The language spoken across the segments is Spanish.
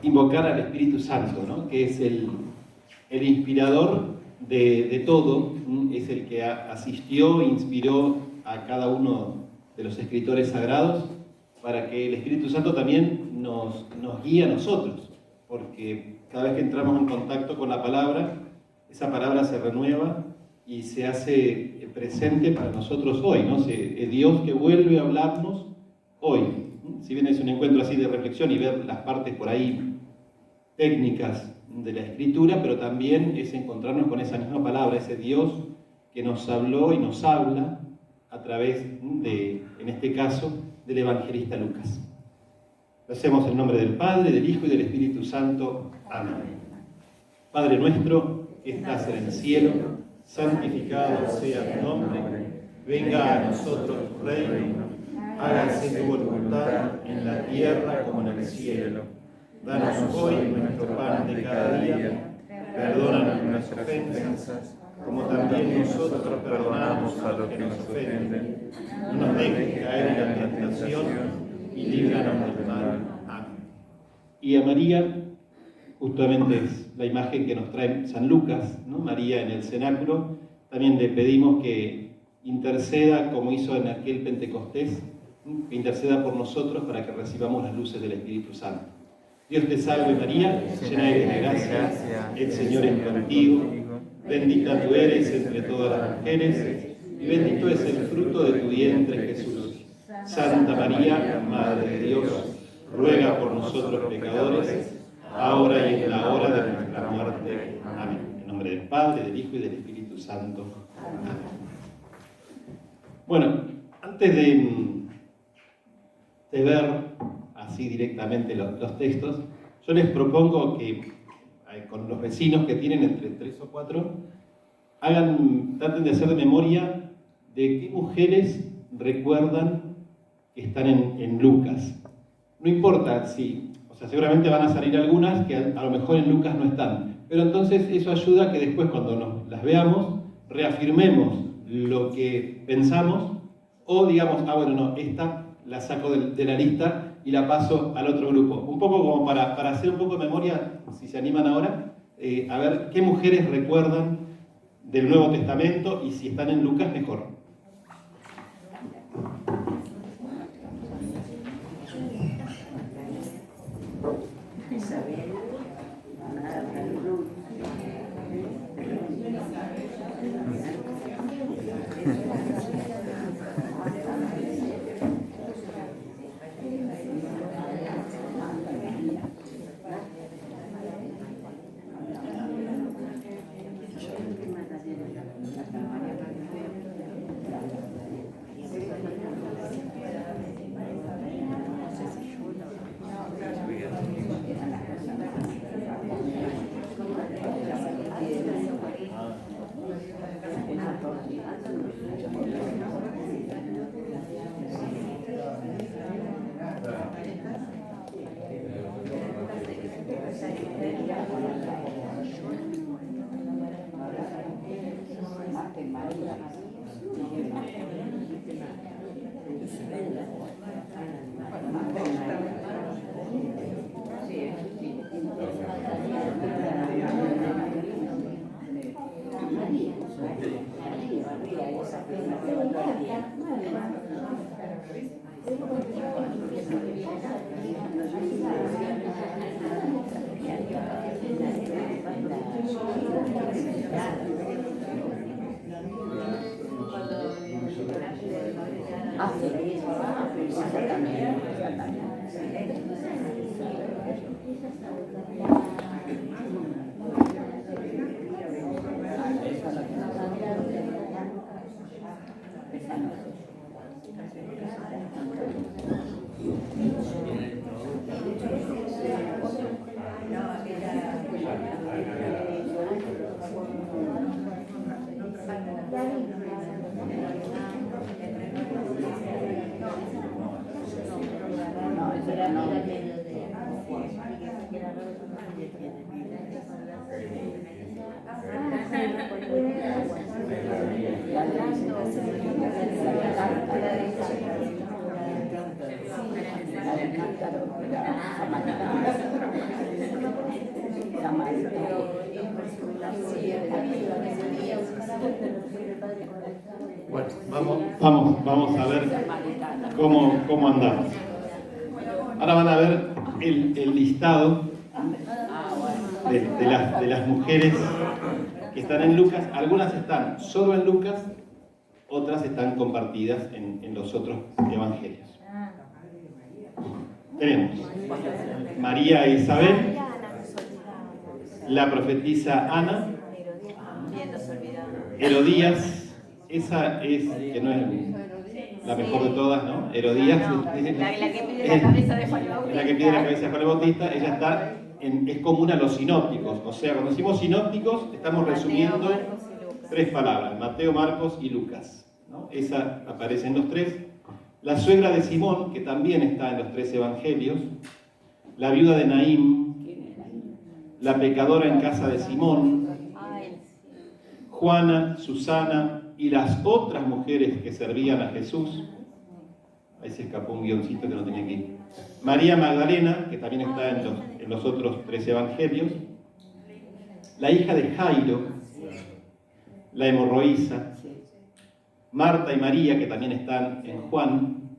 invocar al Espíritu Santo, ¿no? Que es el inspirador de todo, es el que asistió e inspiró a cada uno de los escritores sagrados para que el Espíritu Santo también nos guíe a nosotros, porque cada vez que entramos en contacto con la palabra, esa palabra se renueva y se hace presente para nosotros hoy, ¿no? Es Dios que vuelve a hablarnos hoy. Si bien es un encuentro así de reflexión y ver las partes por ahí técnicas de la Escritura, pero también es encontrarnos con esa misma palabra, ese Dios que nos habló y nos habla a través de, en este caso, del evangelista Lucas. Lo hacemos en nombre del Padre, del Hijo y del Espíritu Santo. Amén. Padre nuestro, que estás en el cielo, santificado sea tu nombre, venga a nosotros tu reino, hágase tu voluntad en la tierra como en el cielo. Danos hoy nuestro pan de cada día, perdónanos nuestras ofensas, como también nosotros perdonamos a los que nos ofenden. No nos dejes caer en la tentación y líbranos del mal. Amén. Y a María, justamente es la imagen que nos trae San Lucas, ¿no? María en el cenáculo, también le pedimos que interceda como hizo en aquel Pentecostés, que interceda por nosotros para que recibamos las luces del Espíritu Santo. Dios te salve María, llena eres de gracia, el Señor es contigo, bendita tú eres entre todas las mujeres, y bendito es el fruto de tu vientre Jesús. Santa María, Madre de Dios, ruega por nosotros pecadores, ahora y en la hora de nuestra muerte. Amén. En nombre del Padre, del Hijo y del Espíritu Santo. Amén. Bueno, antes de ver así directamente los textos, yo les propongo que con los vecinos que tienen entre 3 o 4, traten de hacer de memoria de qué mujeres recuerdan que están en Lucas. No importa si, o sea, seguramente van a salir algunas que a lo mejor en Lucas no están, pero entonces eso ayuda a que después cuando las veamos, reafirmemos lo que pensamos, o digamos, bueno, no, esta la saco de la lista y la paso al otro grupo. Un poco como para hacer un poco de memoria, si se animan ahora, a ver qué mujeres recuerdan del Nuevo Testamento y si están en Lucas, mejor. Vamos a ver cómo andamos. Ahora van a ver el listado de las mujeres que están en Lucas. Algunas están solo en Lucas, otras están compartidas en los otros evangelios. Tenemos María e Isabel, la profetisa Ana, Herodías, esa es, que no es la mejor de todas, ¿no? Herodías, la que pide la cabeza de Juan Bautista. La que pide la cabeza de Juan el Bautista, ella está es común a los sinópticos. O sea, cuando decimos sinópticos, estamos resumiendo tres palabras: Mateo, Marcos y Lucas, ¿no? Esa aparece en los tres. La suegra de Simón, que también está en los tres evangelios. La viuda de Naín. La pecadora en casa de Simón. Juana, Susana y las otras mujeres que servían a Jesús. Ahí se escapó un guioncito que no tenía aquí. María Magdalena, que también está en los otros tres evangelios. La hija de Jairo, la hemorroísa. Marta y María, que también están en Juan.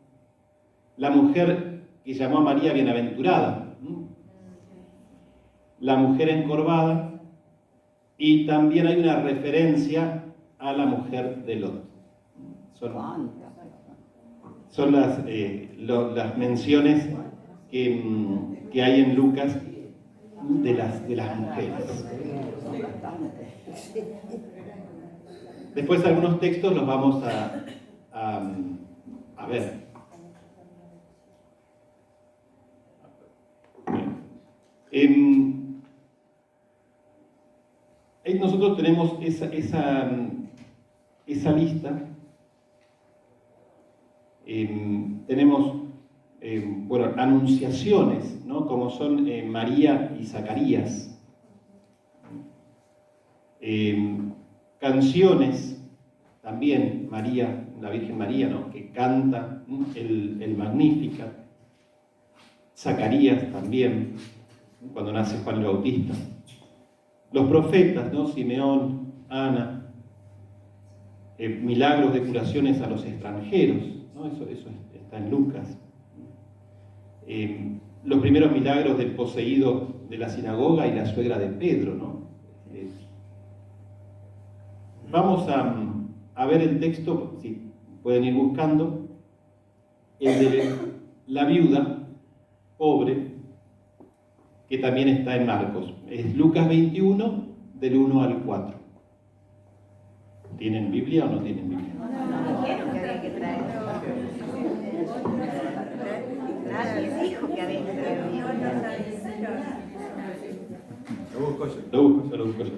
La mujer que llamó a María bienaventurada. La mujer encorvada. Y también hay una referencia a la mujer de Lot. Son las menciones que hay en Lucas de las mujeres. Después algunos textos los vamos a ver. Nosotros tenemos esa lista. Tenemos anunciaciones, ¿no? Como son María y Zacarías. Canciones, también María, la Virgen María, ¿no? Que canta el Magnificat. Zacarías también, cuando nace Juan el Bautista. Los profetas, ¿no? Simeón, Ana, milagros de curaciones a los extranjeros, ¿no? Eso está en Lucas. Los primeros milagros del poseído de la sinagoga y la suegra de Pedro, ¿no? Vamos a ver el texto, si pueden ir buscando, el de la viuda pobre, que también está en Marcos. Es Lucas 21, del 1 al 4. ¿Tienen Biblia o no tienen Biblia? No dijeron que había que traer. Nadie dijo que había que traer. Lo busco yo.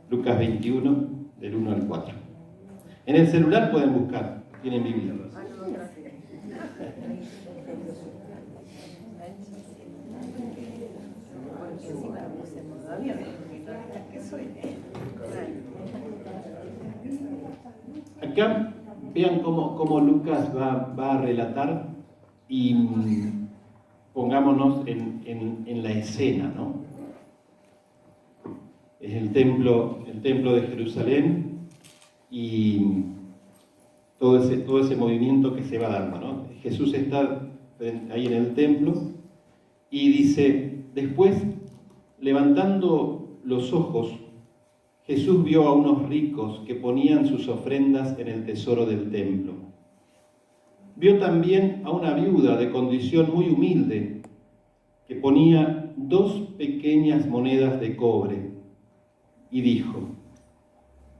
Lucas 21, del 1 al 4. En el celular pueden buscar, tienen Biblia. Acá vean cómo Lucas va a relatar y pongámonos en la escena, ¿no? Es el templo de Jerusalén y todo ese movimiento que se va dando, ¿no? Jesús está ahí en el templo y dice: después, levantando los ojos, Jesús vio a unos ricos que ponían sus ofrendas en el tesoro del templo. Vio también a una viuda de condición muy humilde que ponía 2 pequeñas monedas de cobre y dijo: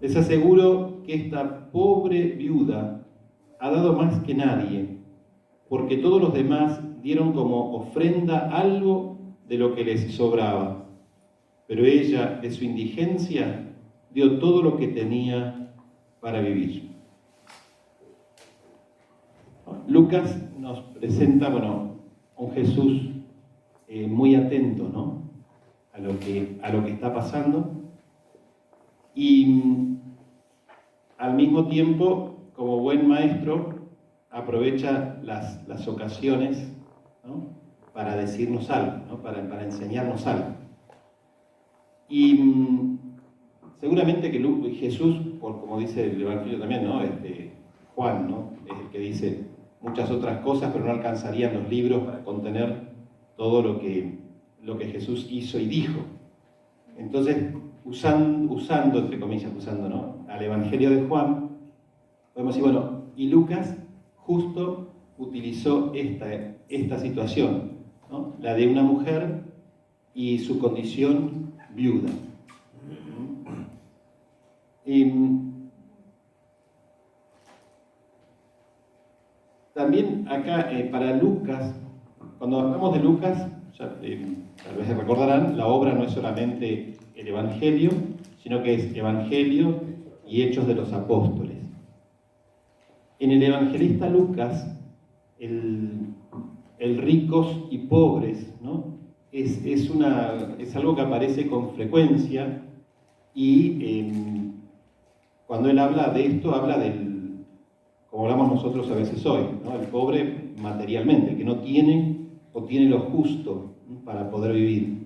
les aseguro que esta pobre viuda ha dado más que nadie, porque todos los demás dieron como ofrenda algo de lo que les sobraba, pero ella, de su indigencia, dio todo lo que tenía para vivir. Lucas nos presenta, un Jesús muy atento, ¿no? a lo que está pasando, y al mismo tiempo, como buen maestro, aprovecha las ocasiones, ¿no? Para decirnos algo, ¿no? para enseñarnos algo. Y seguramente que Jesús, como dice el Evangelio también, ¿no? Juan, ¿no? Es el que dice muchas otras cosas, pero no alcanzarían los libros para contener todo lo que Jesús hizo y dijo. Entonces, usando entre comillas, ¿no? Al Evangelio de Juan, podemos decir, bueno, y Lucas justo utilizó esta situación, ¿no? La de una mujer y su condición viuda. También acá, para Lucas, cuando hablamos de Lucas, tal vez recordarán, la obra no es solamente el Evangelio, sino que es Evangelio y Hechos de los Apóstoles. En el evangelista Lucas, el ricos y pobres, ¿no? es algo que aparece con frecuencia y cuando él habla de esto, habla como hablamos nosotros a veces hoy, ¿no? El pobre materialmente, el que no tiene o tiene lo justo, ¿no? Para poder vivir.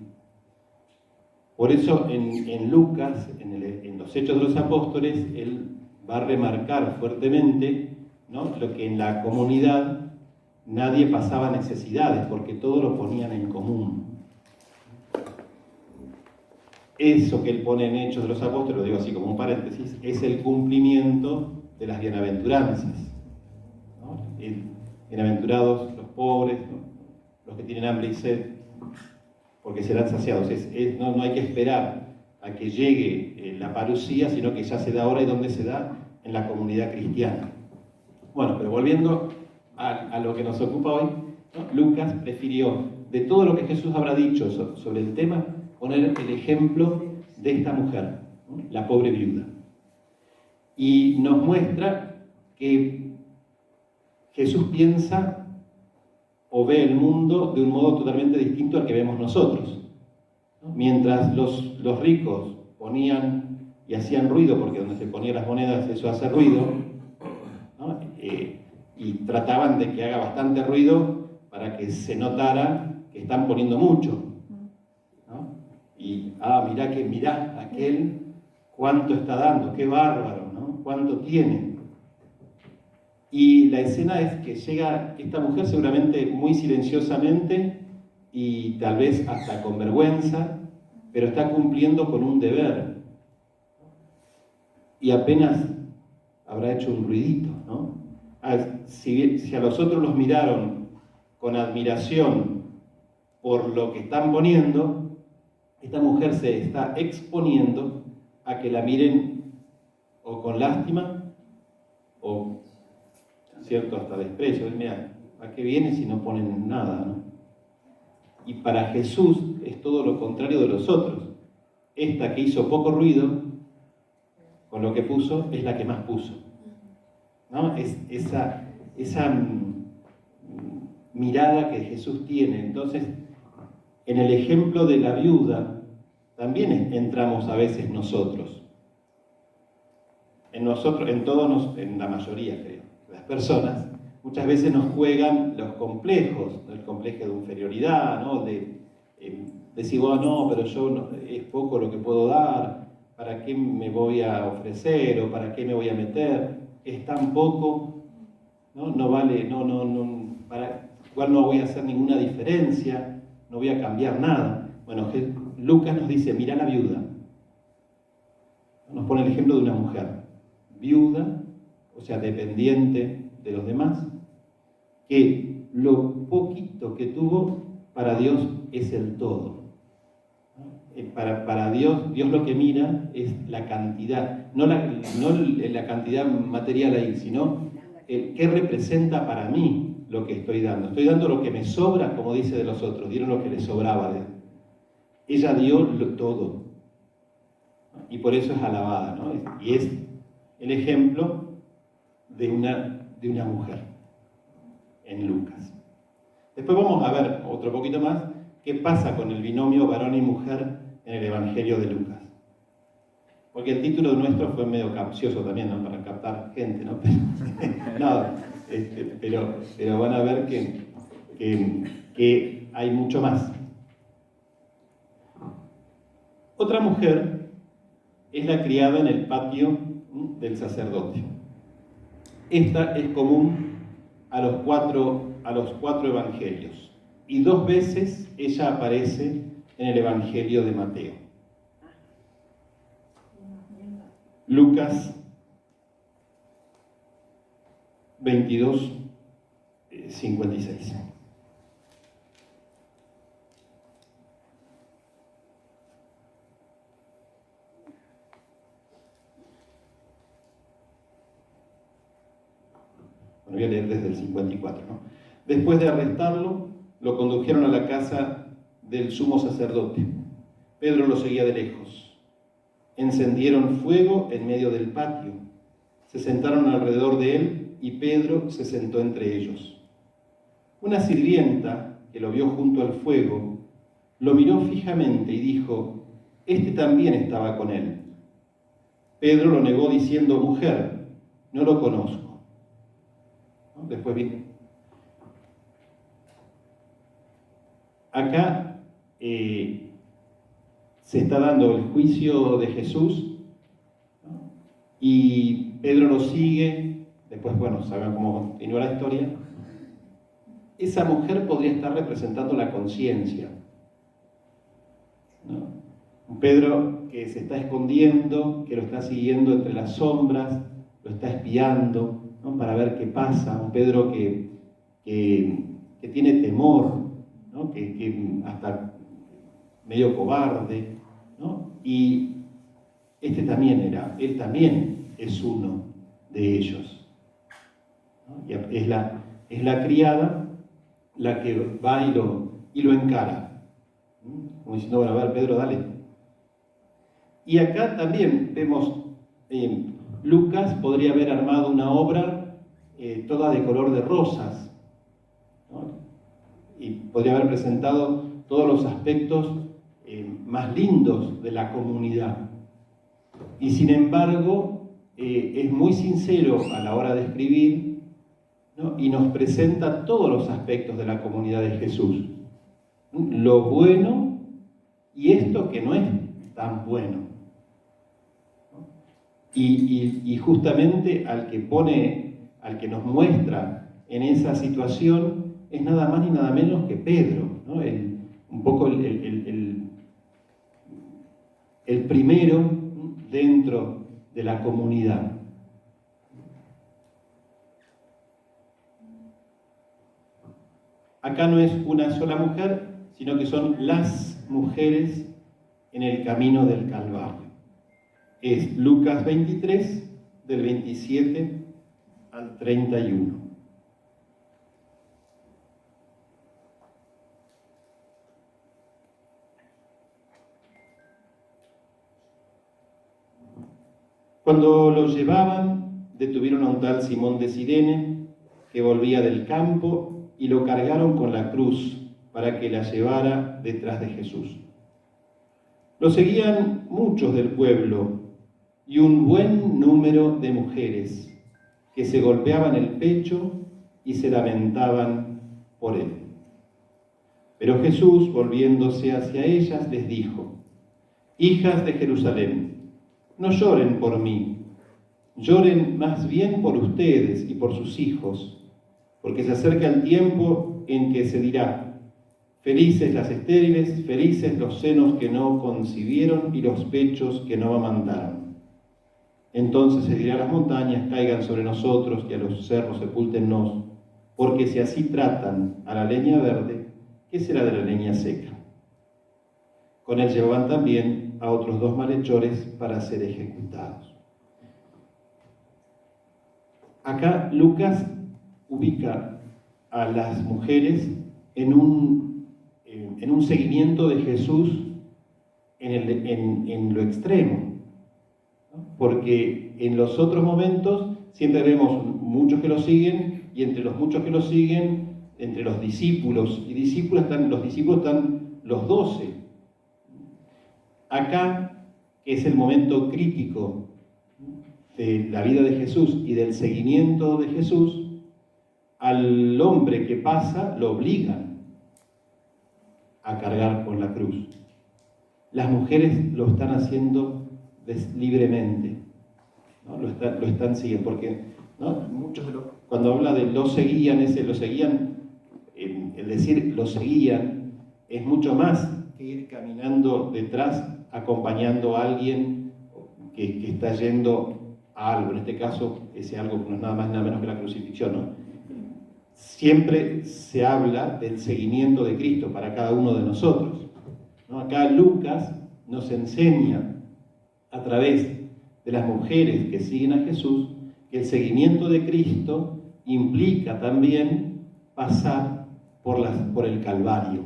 Por eso en Lucas, en los Hechos de los Apóstoles, él va a remarcar fuertemente, ¿no? Lo que en la comunidad nadie pasaba necesidades, porque todo lo ponían en común. Eso que él pone en Hechos de los Apóstoles, lo digo así como un paréntesis, es el cumplimiento de las bienaventuranzas, ¿no? Bienaventurados los pobres, ¿no? Los que tienen hambre y sed, porque serán saciados. No hay que esperar a que llegue la parucía, sino que ya se da ahora. ¿Y dónde se da? En la comunidad cristiana. Bueno, pero volviendo a lo que nos ocupa hoy, ¿no? Lucas prefirió, de todo lo que Jesús habrá dicho sobre el tema, poner el ejemplo de esta mujer, ¿no? La pobre viuda. Y nos muestra que Jesús piensa o ve el mundo de un modo totalmente distinto al que vemos nosotros, ¿no? Mientras los ricos ponían y hacían ruido, porque donde se ponían las monedas eso hace ruido, ¿no? Y trataban de que haga bastante ruido para que se notara que están poniendo mucho, ¿no? Y, mirá aquel cuánto está dando, qué bárbaro, ¿no? Cuánto tiene. Y la escena es que llega esta mujer seguramente muy silenciosamente y tal vez hasta con vergüenza, pero está cumpliendo con un deber. Y apenas habrá hecho un ruidito, ¿no? Si a los otros los miraron con admiración por lo que están poniendo, esta mujer se está exponiendo a que la miren o con lástima o cierto hasta desprecio. Mira, ¿a qué viene si no ponen nada, ¿no? Y para Jesús es todo lo contrario de los otros. Esta que hizo poco ruido, con lo que puso, es la que más puso, ¿no? Es esa mirada que Jesús tiene. Entonces, en el ejemplo de la viuda, también entramos a veces nosotros. En la mayoría, creo, las personas, muchas veces nos juegan los complejos, el complejo de inferioridad, ¿no? De decir, oh, no, pero yo es poco lo que puedo dar, ¿para qué me voy a ofrecer o para qué me voy a meter? Es tan poco, ¿no? No vale, igual no voy a hacer ninguna diferencia, no voy a cambiar nada. Bueno, Lucas nos dice, mirá la viuda. Nos pone el ejemplo de una mujer viuda, o sea, dependiente de los demás, que lo poquito que tuvo para Dios es el todo. Para Dios lo que mira es la cantidad, no la cantidad material ahí, sino qué representa para mí lo que estoy dando. Estoy dando lo que me sobra, como dice de los otros, dieron lo que les sobraba de él. Ella dio todo, y por eso es alabada, ¿no? Y es el ejemplo de una mujer en Lucas. Después vamos a ver otro poquito más qué pasa con el binomio varón y mujer en el Evangelio de Lucas. Porque el título nuestro fue medio capcioso también, ¿no? Para captar gente, ¿no? Pero van a ver que hay mucho más. Otra mujer es la criada en el patio del sacerdote. Esta es común a los cuatro evangelios. Y 2 veces ella aparece en el Evangelio de Mateo. Lucas 22, 56. Bueno, voy a leer desde el 54, ¿no? Después de arrestarlo, lo condujeron a la casa del sumo sacerdote. Pedro lo seguía de lejos. Encendieron fuego en medio del patio. Se sentaron alrededor de él y Pedro se sentó entre ellos. Una sirvienta, que lo vio junto al fuego, lo miró fijamente y dijo: «Este también estaba con él». Pedro lo negó diciendo: «Mujer, no lo conozco». ¿No? Después viene. Acá se está dando el juicio de Jesús, ¿no? Y Pedro lo sigue. Después, bueno, saben cómo continúa la historia. Esa mujer podría estar representando la conciencia, ¿no? Un Pedro que se está escondiendo, que lo está siguiendo entre las sombras, lo está espiando, ¿no? Para ver qué pasa. Un Pedro que tiene temor, ¿no? Que hasta medio cobarde, ¿no? Y él también es uno de ellos, ¿no? Y es la criada la que va y lo encara, ¿no? Como diciendo: bueno, a ver, Pedro, dale. Y acá también vemos, Lucas podría haber armado una obra toda de color de rosas, ¿no? Y podría haber presentado todos los aspectos más lindos de la comunidad. Y sin embargo, es muy sincero a la hora de escribir, ¿no? Y nos presenta todos los aspectos de la comunidad de Jesús. Lo bueno y esto que no es tan bueno, ¿no? Y justamente al que nos muestra en esa situación es nada más ni nada menos que Pedro, ¿no? Un poco el primero dentro de la comunidad. Acá no es una sola mujer, sino que son las mujeres en el camino del Calvario. Es Lucas 23, del 27 al 31. Cuando lo llevaban, detuvieron a un tal Simón de Cirene, que volvía del campo, y lo cargaron con la cruz para que la llevara detrás de Jesús. Lo seguían muchos del pueblo y un buen número de mujeres que se golpeaban el pecho y se lamentaban por él. Pero Jesús, volviéndose hacia ellas, les dijo: «Hijas de Jerusalén, no lloren por mí, lloren más bien por ustedes y por sus hijos, porque se acerca el tiempo en que se dirá: felices las estériles, felices los senos que no concibieron y los pechos que no amamantaron. Entonces se dirá a las montañas: caigan sobre nosotros, y a los cerros: sepúltennos, porque si así tratan a la leña verde, ¿qué será de la leña seca?». Con él llevaban también a otros 2 malhechores para ser ejecutados. Acá Lucas ubica a las mujeres en un seguimiento de Jesús en lo extremo, ¿no? Porque en los otros momentos siempre vemos muchos que lo siguen, y entre los muchos que lo siguen, entre los discípulos y discípulas están los 12. Acá, que es el momento crítico de la vida de Jesús y del seguimiento de Jesús, al hombre que pasa lo obligan a cargar con la cruz. Las mujeres lo están haciendo libremente, ¿no? Lo están siguiendo, porque, ¿no? Muchos de los, cuando habla de lo seguían, el decir lo seguían es mucho más que ir caminando detrás, acompañando a alguien que está yendo a algo. En este caso, ese algo no es nada más nada menos que la crucifixión, ¿no? Siempre se habla del seguimiento de Cristo para cada uno de nosotros, ¿no? Acá Lucas nos enseña a través de las mujeres que siguen a Jesús que el seguimiento de Cristo implica también pasar por el Calvario,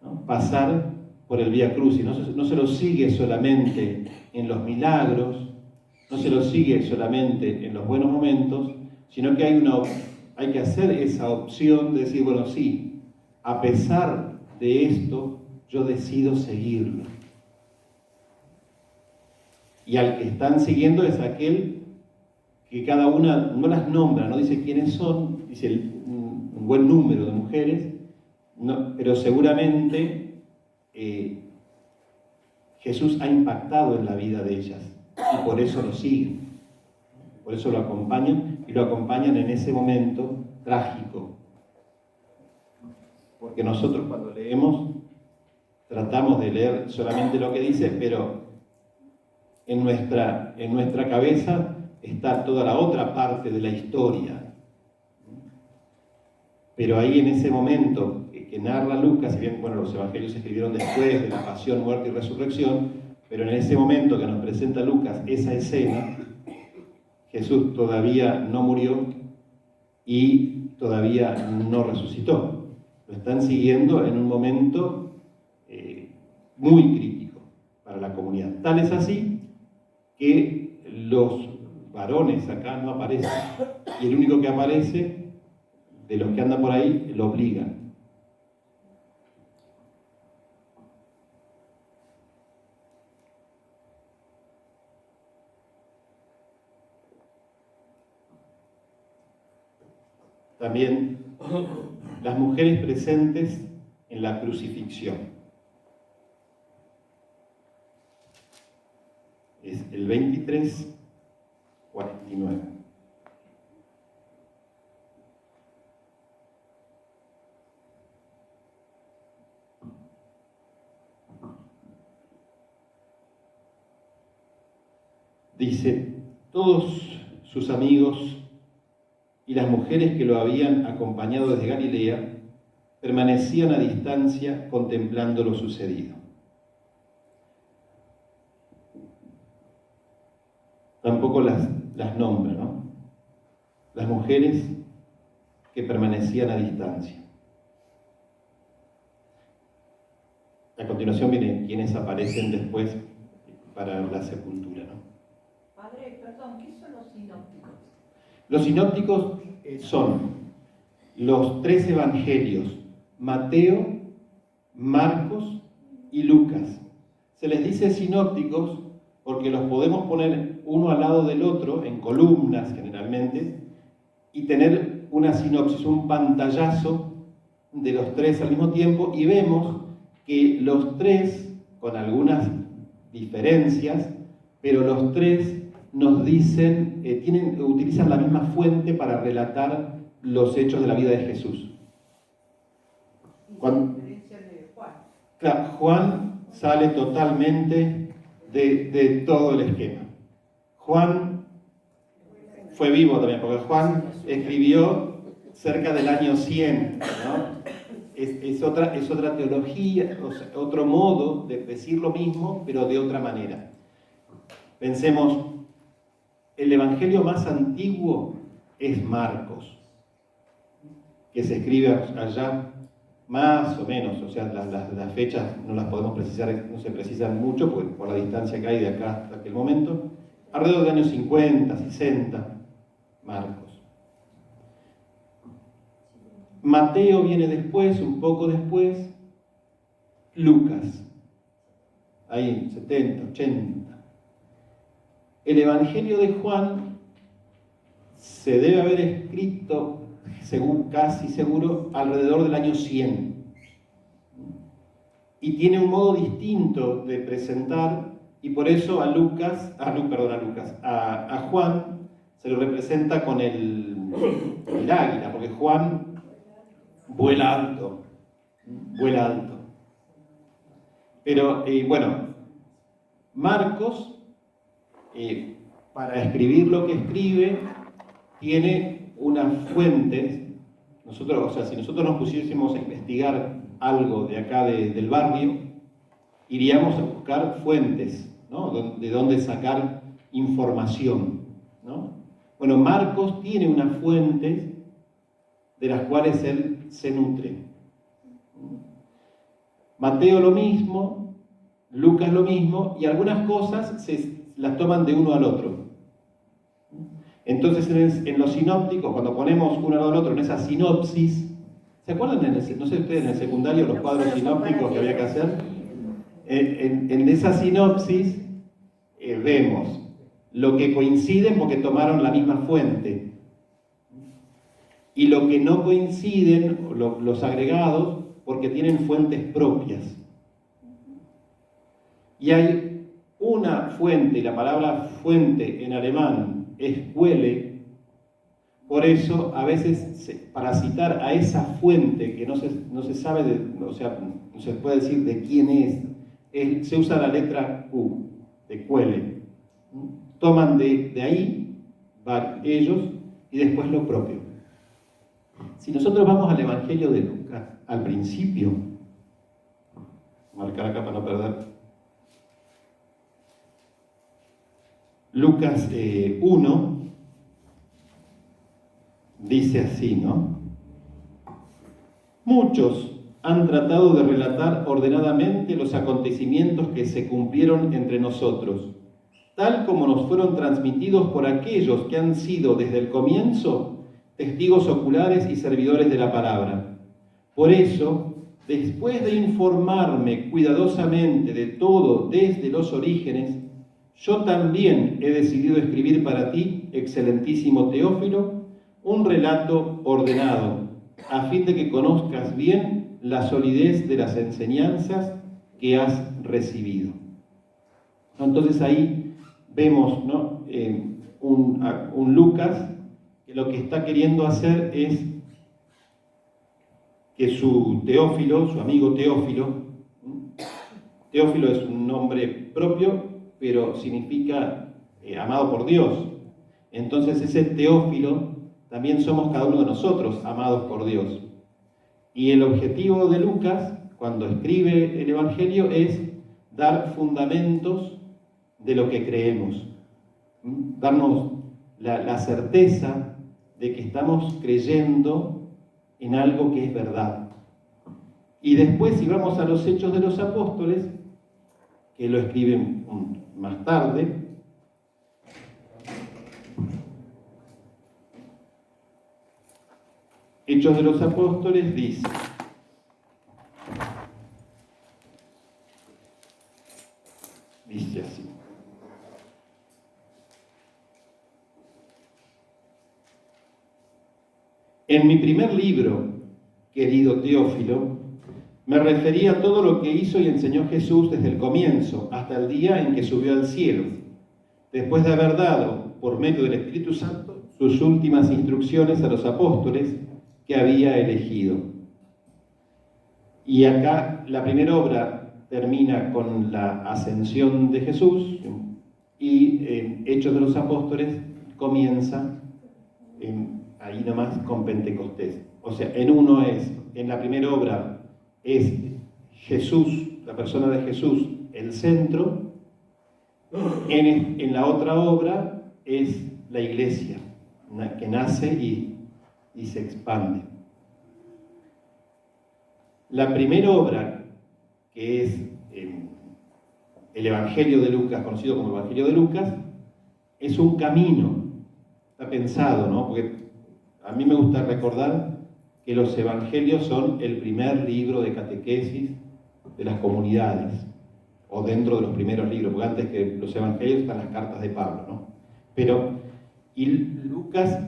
¿no? Pasar por el Vía Crucis. No se lo sigue solamente en los milagros, no se lo sigue solamente en los buenos momentos, sino que hay que hacer esa opción de decir, bueno, sí, a pesar de esto, yo decido seguirlo. Y al que están siguiendo es aquel que cada una no las nombra, no dice quiénes son, dice un buen número de mujeres, pero seguramente Jesús ha impactado en la vida de ellas y por eso lo siguen, por eso lo acompañan y lo acompañan en ese momento trágico. Porque nosotros cuando leemos tratamos de leer solamente lo que dice, pero en nuestra cabeza está toda la otra parte de la historia. Pero ahí en ese momento que narra Lucas, si bien bueno, los evangelios se escribieron después de la pasión, muerte y resurrección, pero en ese momento que nos presenta Lucas esa escena, Jesús todavía no murió y todavía no resucitó. Lo están siguiendo en un momento muy crítico para la comunidad. Tal es así que los varones acá no aparecen. Y el único que aparece, de los que andan por ahí, lo obligan. También las mujeres presentes en la crucifixión. Es el 23:49. Dice, todos sus amigos y las mujeres que lo habían acompañado desde Galilea permanecían a distancia contemplando lo sucedido. Tampoco las nombra, ¿no? Las mujeres que permanecían a distancia. A continuación vienen quienes aparecen después para la sepultura, ¿no? Padre, perdón, ¿qué son los sinópticos? Los sinópticos son los 3 evangelios, Mateo, Marcos y Lucas. Se les dice sinópticos porque los podemos poner uno al lado del otro, en columnas generalmente, y tener una sinopsis, un pantallazo de los 3 al mismo tiempo, y vemos que los 3, con algunas diferencias, pero los 3 nos dicen, utilizan la misma fuente para relatar los hechos de la vida de Jesús. Claro, Juan sale totalmente de todo el esquema. Juan fue vivo también, porque Juan escribió cerca del año 100, ¿no? Es otra teología, otro modo de decir lo mismo, pero de otra manera. Pensemos, el evangelio más antiguo es Marcos, que se escribe allá más o menos, o sea, las fechas no las podemos precisar, no se precisan mucho por la distancia que hay de acá hasta aquel momento, alrededor de años 50, 60, Marcos. Mateo viene después, un poco después, Lucas, ahí 70, 80. El Evangelio de Juan se debe haber escrito, según casi seguro, alrededor del año 100. Y tiene un modo distinto de presentar y por eso a Juan se lo representa con el águila, porque Juan vuela alto. Pero bueno, Marcos, para escribir lo que escribe, tiene unas fuentes. Nosotros, o sea, si nosotros nos pusiésemos a investigar algo de acá del barrio, iríamos a buscar fuentes, ¿no? De dónde sacar información, ¿no? Bueno, Marcos tiene unas fuentes de las cuales él se nutre. Mateo lo mismo, Lucas lo mismo, y algunas cosas las toman de uno al otro. Entonces en los sinópticos, cuando ponemos uno al lado del otro en esa sinopsis, ¿se acuerdan? No sé ustedes en el secundario los cuadros sinópticos que había que hacer. En esa sinopsis vemos lo que coinciden porque tomaron la misma fuente y lo que no coinciden, los agregados, porque tienen fuentes propias. Y hay una fuente, y la palabra fuente en alemán es Quelle. Por eso, a veces, para citar a esa fuente que no se sabe, o sea, no se puede decir de quién es, se usa la letra Q, de Quelle. Toman de ahí, van ellos, y después lo propio. Si nosotros vamos al Evangelio de Lucas, al principio, marcar acá para no perder, Lucas 1, dice así, ¿no? Muchos han tratado de relatar ordenadamente los acontecimientos que se cumplieron entre nosotros, tal como nos fueron transmitidos por aquellos que han sido desde el comienzo testigos oculares y servidores de la palabra. Por eso, después de informarme cuidadosamente de todo desde los orígenes, yo también he decidido escribir para ti, excelentísimo Teófilo, un relato ordenado, a fin de que conozcas bien la solidez de las enseñanzas que has recibido. Entonces ahí vemos, ¿no? un Lucas que lo que está queriendo hacer es que su Teófilo, su amigo Teófilo, Teófilo es un nombre propio, pero significa amado por Dios. Entonces ese Teófilo también somos cada uno de nosotros amados por Dios. Y el objetivo de Lucas, cuando escribe el Evangelio, es dar fundamentos de lo que creemos. Darnos la certeza de que estamos creyendo en algo que es verdad. Y después, si vamos a los Hechos de los Apóstoles, que lo escriben más tarde, Hechos de los Apóstoles dice: así. En mi primer libro, querido Teófilo, me refería a todo lo que hizo y enseñó Jesús desde el comienzo hasta el día en que subió al cielo, después de haber dado, por medio del Espíritu Santo, sus últimas instrucciones a los apóstoles que había elegido. Y acá la primera obra termina con la ascensión de Jesús y Hechos de los Apóstoles comienza ahí nomás con Pentecostés. O sea, en la primera obra es Jesús, la persona de Jesús, el centro. En la otra obra es la iglesia, que nace y se expande. La primera obra, que es el Evangelio de Lucas, conocido como Evangelio de Lucas, es un camino. Está pensado, ¿no? Porque a mí me gusta recordar que los evangelios son el primer libro de catequesis de las comunidades, o dentro de los primeros libros, porque antes que los evangelios están las cartas de Pablo, ¿no? Y Lucas,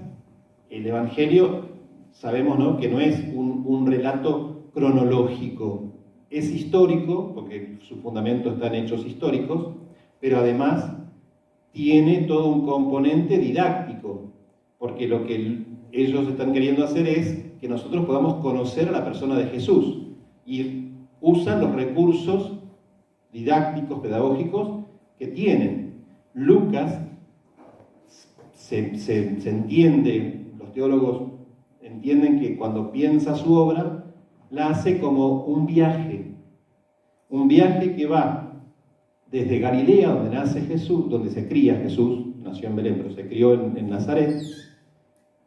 el evangelio, sabemos, ¿no?, que no es un relato cronológico, es histórico, porque su fundamento está en hechos históricos, pero además tiene todo un componente didáctico, porque lo que ellos están queriendo hacer es que nosotros podamos conocer a la persona de Jesús, y usan los recursos didácticos, pedagógicos que tienen. Lucas se entiende, los teólogos entienden que cuando piensa su obra, la hace como un viaje que va desde Galilea, donde nace Jesús, donde se cría Jesús, nació en Belén, pero se crió en Nazaret,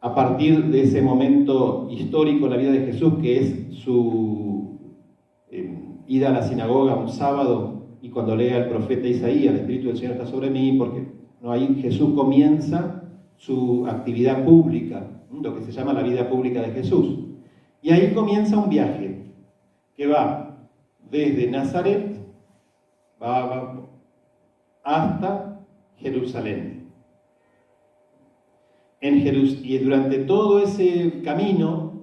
a partir de ese momento histórico en la vida de Jesús, que es su ida a la sinagoga un sábado, y cuando lee al profeta Isaías, el Espíritu del Señor está sobre mí, porque ¿no? Ahí Jesús comienza su actividad pública, lo que se llama la vida pública de Jesús. Y ahí comienza un viaje que va desde Nazaret va hasta Jerusalén. Y durante todo ese camino,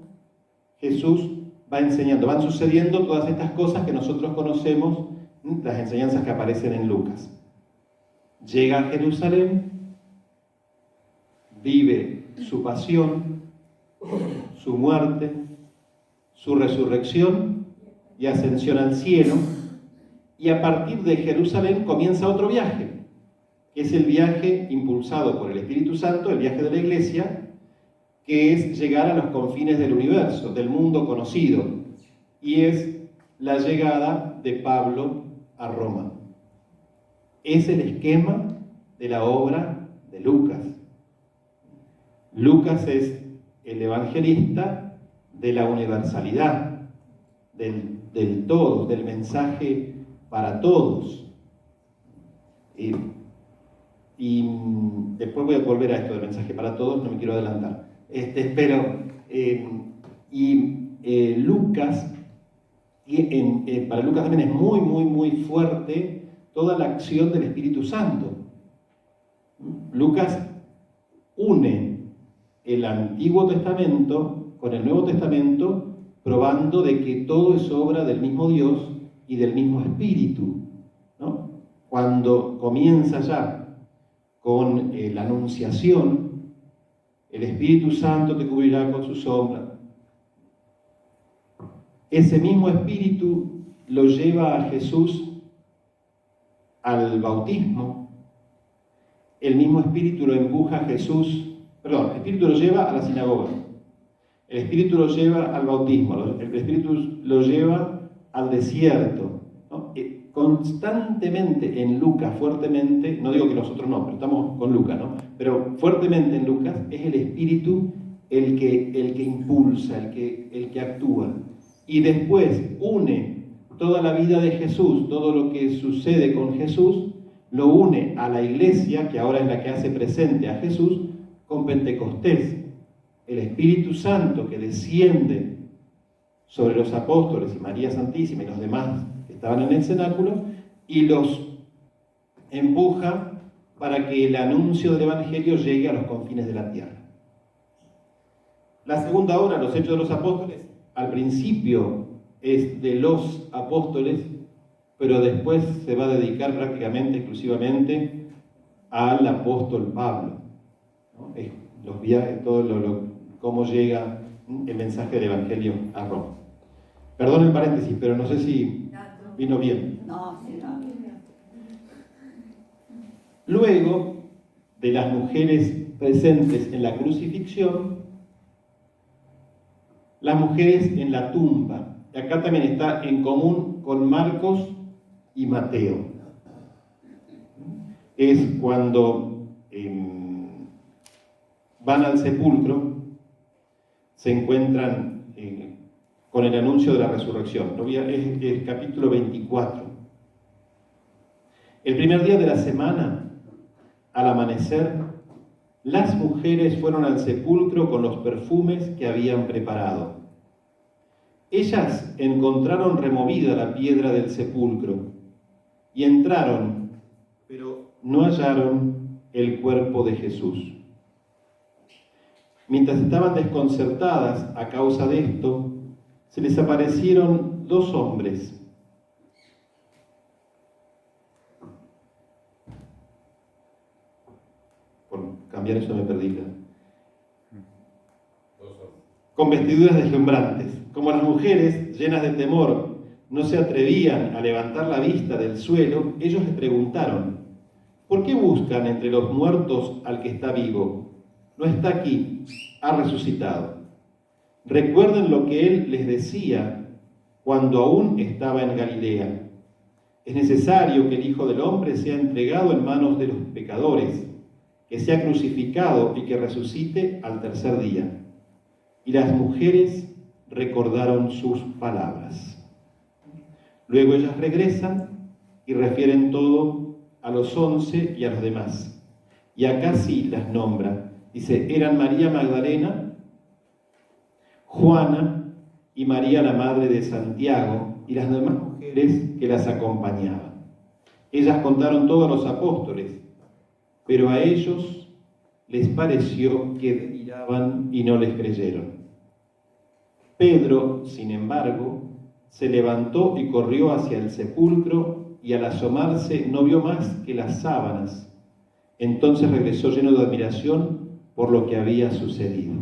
Jesús va enseñando, van sucediendo todas estas cosas que nosotros conocemos, las enseñanzas que aparecen en Lucas. Llega a Jerusalén, vive su pasión, su muerte, su resurrección y ascensión al cielo, y a partir de Jerusalén comienza otro viaje, que es el viaje impulsado por el Espíritu Santo, el viaje de la Iglesia, que es llegar a los confines del universo, del mundo conocido, y es la llegada de Pablo a Roma. Es el esquema de la obra de Lucas. Lucas es el evangelista de la universalidad, del todo, del mensaje para todos. Y después voy a volver a esto del mensaje para todos, no me quiero adelantar. Lucas, para Lucas también es muy, muy, muy fuerte toda la acción del Espíritu Santo. Lucas une el Antiguo Testamento con el Nuevo Testamento, probando de que todo es obra del mismo Dios y del mismo Espíritu, ¿no? Cuando comienza ya con la Anunciación, el Espíritu Santo te cubrirá con su sombra. Ese mismo Espíritu lo lleva a Jesús al bautismo. El mismo Espíritu lo empuja a Jesús, el Espíritu lo lleva a la sinagoga. El Espíritu lo lleva al bautismo. El Espíritu lo lleva al desierto, ¿no? Constantemente en Lucas, fuertemente, no digo que nosotros no, pero estamos con Lucas, ¿no? Pero fuertemente en Lucas es el Espíritu el que impulsa, el que actúa. Y después une toda la vida de Jesús, todo lo que sucede con Jesús, lo une a la Iglesia, que ahora es la que hace presente a Jesús, con Pentecostés. El Espíritu Santo que desciende sobre los apóstoles y María Santísima y los demás que estaban en el cenáculo, y los empuja para que el anuncio del Evangelio llegue a los confines de la tierra. La segunda obra, los Hechos de los Apóstoles, al principio es de los apóstoles, pero después se va a dedicar prácticamente, exclusivamente al apóstol Pablo, ¿no? Los viajes, cómo llega el mensaje del Evangelio a Roma. Perdón el paréntesis, pero no sé si vino bien. No, sí, no. Luego de las mujeres presentes en la crucifixión, las mujeres en la tumba. Acá también está en común con Marcos y Mateo. Es cuando van al sepulcro, se encuentran con el anuncio de la resurrección. Es el capítulo 24. El primer día de la semana, al amanecer, las mujeres fueron al sepulcro con los perfumes que habían preparado. Ellas encontraron removida la piedra del sepulcro y entraron, pero no hallaron el cuerpo de Jesús. Mientras estaban desconcertadas a causa de esto, se les aparecieron dos hombres cambiar eso, me perdí. Con vestiduras deslumbrantes. Como las mujeres, llenas de temor, no se atrevían a levantar la vista del suelo, ellos le preguntaron: ¿por qué buscan entre los muertos al que está vivo? No está aquí, ha resucitado. Recuerden lo que él les decía cuando aún estaba en Galilea. Es necesario que el Hijo del Hombre sea entregado en manos de los pecadores, que sea crucificado y que resucite al tercer día. Y las mujeres recordaron sus palabras. Luego ellas regresan y refieren todo a los 11 y a los demás. Y acá sí las nombra. Dice, eran María Magdalena, Juana y María la madre de Santiago y las demás mujeres que las acompañaban. Ellas contaron todo a los apóstoles, pero a ellos les pareció que deliraban y no les creyeron. Pedro, sin embargo, se levantó y corrió hacia el sepulcro y al asomarse no vio más que las sábanas. Entonces regresó lleno de admiración por lo que había sucedido.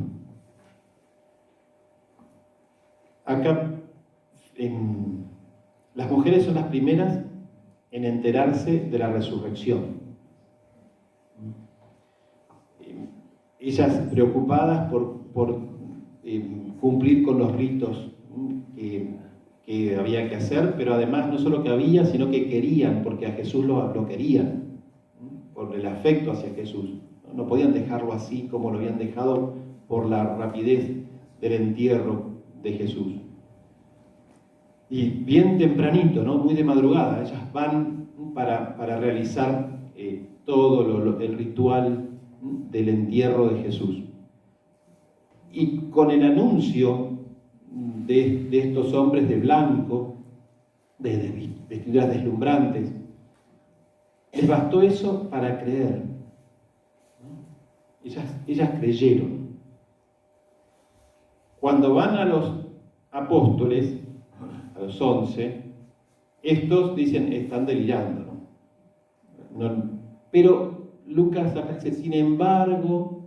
Acá las mujeres son las primeras en enterarse de la resurrección. Ellas preocupadas por cumplir con los ritos que había que hacer, pero además no solo que había, sino que querían, porque a Jesús lo querían, por el afecto hacia Jesús. No podían dejarlo así como lo habían dejado por la rapidez del entierro de Jesús. Y bien tempranito, ¿no? Muy de madrugada, ellas van para realizar todo el ritual del entierro de Jesús. Y con el anuncio de estos hombres de blanco, de vestiduras deslumbrantes, les bastó eso para creer. Ellas creyeron. Cuando van a los apóstoles, a los 11, estos dicen, están delirando, ¿no? Pero Lucas acá dice, sin embargo,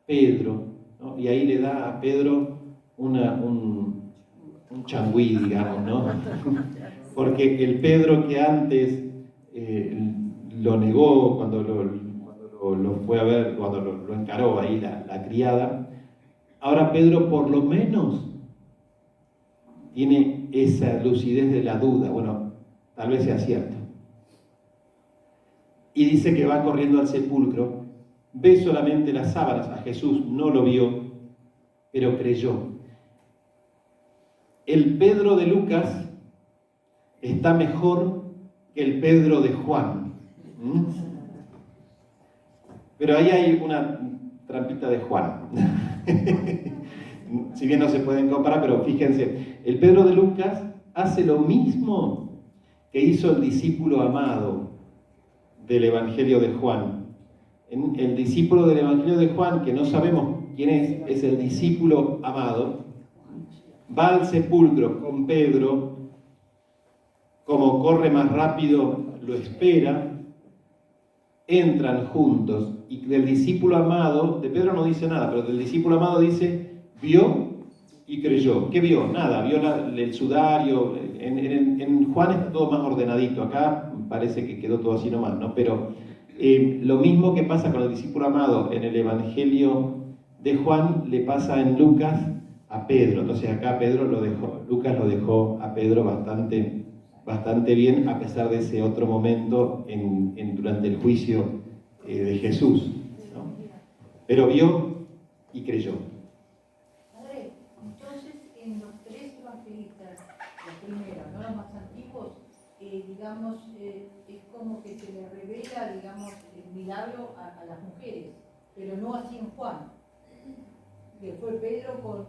Pedro, ¿no? Y ahí le da a Pedro un changüí, digamos, ¿no? Porque el Pedro que antes lo negó cuando lo fue a ver, cuando lo encaró ahí la criada, ahora Pedro por lo menos tiene esa lucidez de la duda. Bueno, tal vez sea cierto. Y dice que va corriendo al sepulcro, ve solamente las sábanas, a Jesús no lo vio, pero creyó. El Pedro de Lucas está mejor que el Pedro de Juan. Pero ahí hay una trampita de Juan. Si bien no se pueden comparar, pero fíjense, el Pedro de Lucas hace lo mismo que hizo el discípulo amado del Evangelio de Juan. El discípulo del Evangelio de Juan, que no sabemos quién es el discípulo amado, va al sepulcro con Pedro, como corre más rápido, lo espera, entran juntos, y del discípulo amado, de Pedro no dice nada, pero del discípulo amado dice, vio y creyó. ¿Qué vio? Nada, vio el sudario. En Juan está todo más ordenadito, acá parece que quedó todo así nomás, ¿no? Pero lo mismo que pasa con el discípulo amado en el Evangelio de Juan, le pasa en Lucas a Pedro. Entonces acá Pedro Lucas lo dejó a Pedro bastante bien, a pesar de ese otro momento durante el juicio de Jesús, ¿no? Pero vio y creyó. Padre, entonces en los tres evangelistas, los primeros, no los más antiguos, digamos, es como que se le revela, digamos, el milagro a las mujeres, pero no así en Juan. Que fue Pedro con...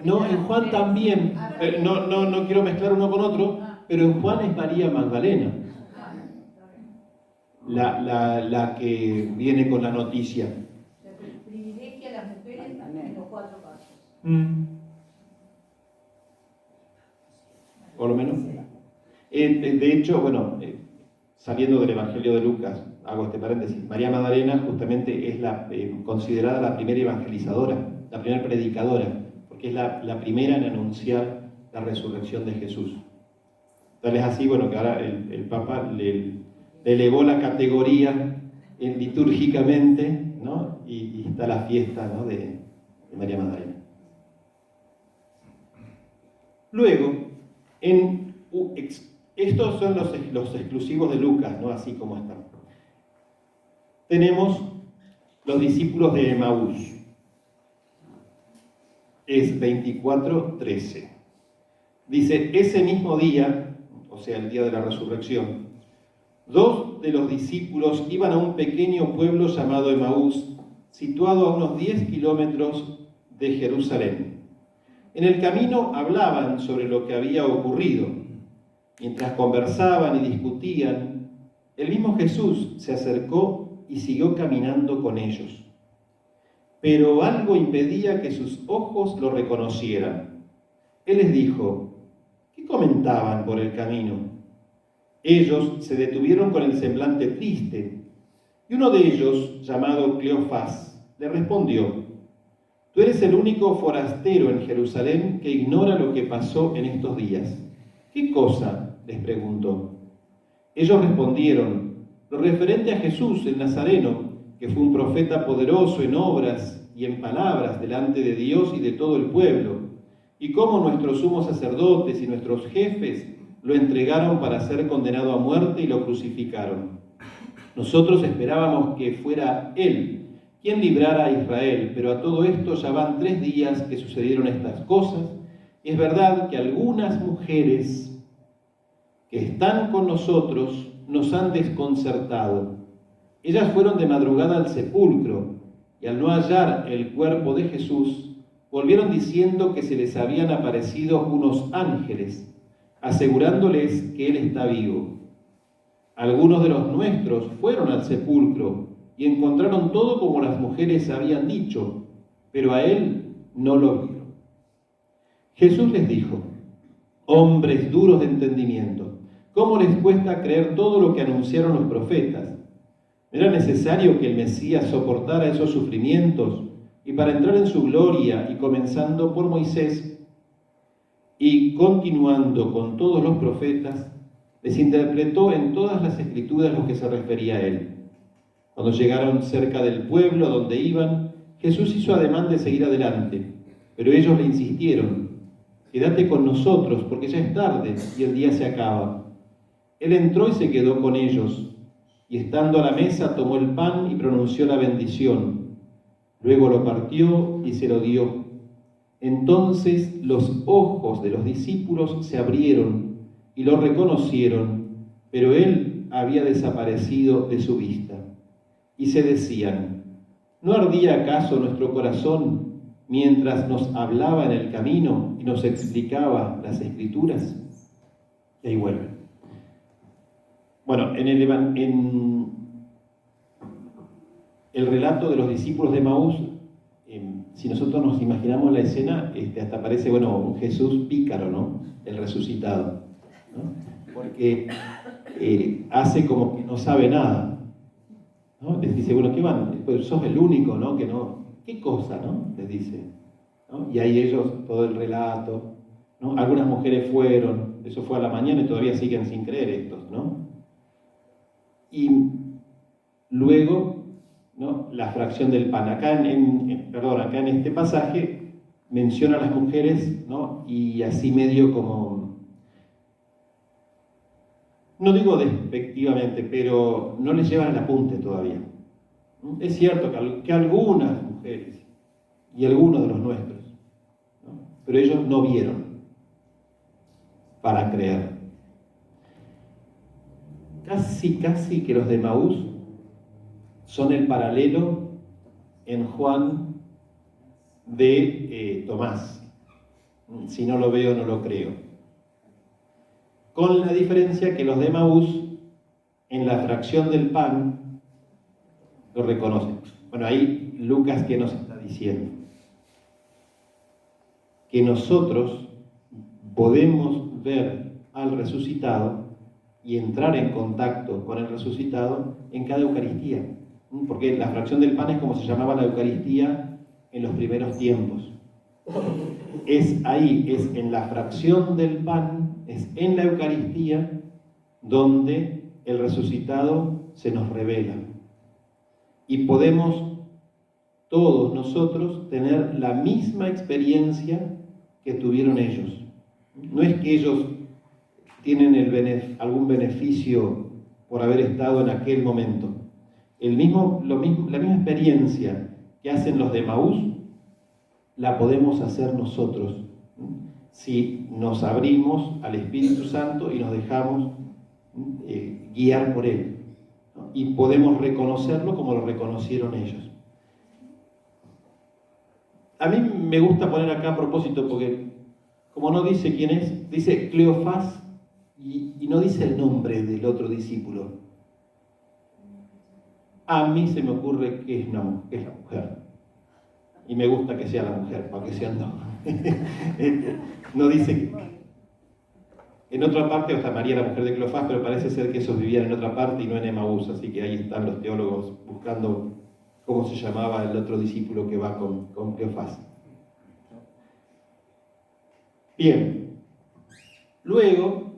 No, en Juan también, no quiero mezclar uno con otro, pero en Juan es María Magdalena, la que viene con la noticia. O sea, que privilegia a las mujeres en los cuatro casos. Por lo menos. De hecho, bueno, saliendo del Evangelio de Lucas, hago este paréntesis, María Magdalena justamente es considerada la primera evangelizadora, la primera predicadora, porque es la primera en anunciar la resurrección de Jesús. Tal es así, bueno, que ahora el Papa le elevó la categoría litúrgicamente, ¿no? Y está la fiesta, ¿no? de María Magdalena. Luego, estos son los exclusivos de Lucas, ¿no? Así como están. Tenemos los discípulos de Emaús. Es 24:13. Dice, ese mismo día, o sea, el día de la resurrección, 2 de los discípulos iban a un pequeño pueblo llamado Emaús, situado a unos 10 kilómetros de Jerusalén. En el camino hablaban sobre lo que había ocurrido. Mientras conversaban y discutían, el mismo Jesús se acercó y siguió caminando con ellos. Pero algo impedía que sus ojos lo reconocieran. Él les dijo, ¿qué comentaban por el camino? Ellos se detuvieron con el semblante triste, y uno de ellos, llamado Cleofás, le respondió, tú eres el único forastero en Jerusalén que ignora lo que pasó en estos días. ¿Qué cosa?, les preguntó. Ellos respondieron, lo referente a Jesús el Nazareno, que fue un profeta poderoso en obras y en palabras delante de Dios y de todo el pueblo, y cómo nuestros sumos sacerdotes y nuestros jefes lo entregaron para ser condenado a muerte y lo crucificaron. Nosotros esperábamos que fuera Él quien librara a Israel, pero a todo esto ya van 3 días que sucedieron estas cosas, y es verdad que algunas mujeres que están con nosotros nos han desconcertado. Ellas fueron de madrugada al sepulcro, y al no hallar el cuerpo de Jesús, volvieron diciendo que se les habían aparecido unos ángeles, asegurándoles que Él está vivo. Algunos de los nuestros fueron al sepulcro y encontraron todo como las mujeres habían dicho, pero a Él no lo vieron. Jesús les dijo, hombres duros de entendimiento, ¿cómo les cuesta creer todo lo que anunciaron los profetas? ¿Era necesario que el Mesías soportara esos sufrimientos y para entrar en su gloria, y comenzando por Moisés y continuando con todos los profetas, les interpretó en todas las escrituras lo que se refería a Él? Cuando llegaron cerca del pueblo a donde iban, Jesús hizo ademán de seguir adelante, pero ellos le insistieron, quédate con nosotros porque ya es tarde y el día se acaba. Él entró y se quedó con ellos, y estando a la mesa tomó el pan y pronunció la bendición. Luego lo partió y se lo dio. Entonces los ojos de los discípulos se abrieron y lo reconocieron, pero él había desaparecido de su vista. Y se decían, ¿no ardía acaso nuestro corazón mientras nos hablaba en el camino y nos explicaba las Escrituras? Y ahí vuelve. Bueno, en el relato de los discípulos de Emaús, si nosotros nos imaginamos la escena, hasta parece, un Jesús pícaro, ¿no? El resucitado, ¿no? Porque hace como que no sabe nada, ¿no? Les dice, ¿qué van? Pues sos el único, ¿no? Que no, ¿qué cosa, no? Les dice, ¿no? Y ahí ellos, todo el relato, ¿no? Algunas mujeres fueron, eso fue a la mañana y todavía siguen sin creer estos, ¿no? Y luego, ¿no? La fracción del pan. Acá en este pasaje menciona a las mujeres, ¿no? Y así medio como, no digo despectivamente, pero no les llevan el apunte todavía. Es cierto que algunas mujeres y algunos de los nuestros, ¿no? Pero ellos no vieron para creer. Casi que los de Emaús son el paralelo en Juan de Tomás. Si no lo veo, no lo creo. Con la diferencia que los de Emaús, en la fracción del pan, lo reconocen. Bueno, ahí Lucas, ¿qué nos está diciendo? Que nosotros podemos ver al resucitado y entrar en contacto con el resucitado en cada Eucaristía. Porque la fracción del pan es como se llamaba la Eucaristía en los primeros tiempos. Es ahí, es en la fracción del pan, es en la Eucaristía donde el resucitado se nos revela. Y podemos todos nosotros tener la misma experiencia que tuvieron ellos. No es que ellos tienen algún beneficio por haber estado en aquel momento. La misma experiencia que hacen los de Emaús, la podemos hacer nosotros, si nos abrimos al Espíritu Santo y nos dejamos guiar por Él, ¿no? Y podemos reconocerlo como lo reconocieron ellos. A mí me gusta poner acá a propósito, porque como no dice quién es, dice Cleofás y no dice el nombre del otro discípulo. A mí se me ocurre que es la mujer. Y me gusta que sea la mujer, para que sean dos. No dice que... En otra parte está María, la mujer de Cleofás, pero parece ser que esos vivían en otra parte y no en Emaús, así que ahí están los teólogos buscando cómo se llamaba el otro discípulo que va con Cleofás. Bien. Luego,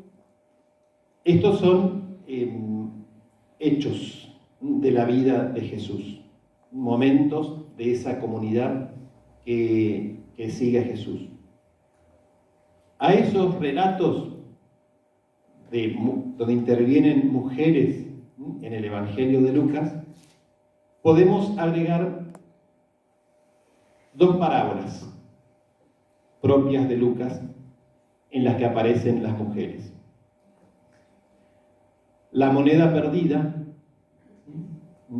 estos son hechos de la vida de Jesús, momentos de esa comunidad que sigue a Jesús. A esos relatos donde intervienen mujeres en el Evangelio de Lucas, podemos agregar dos parábolas propias de Lucas en las que aparecen las mujeres. La moneda perdida,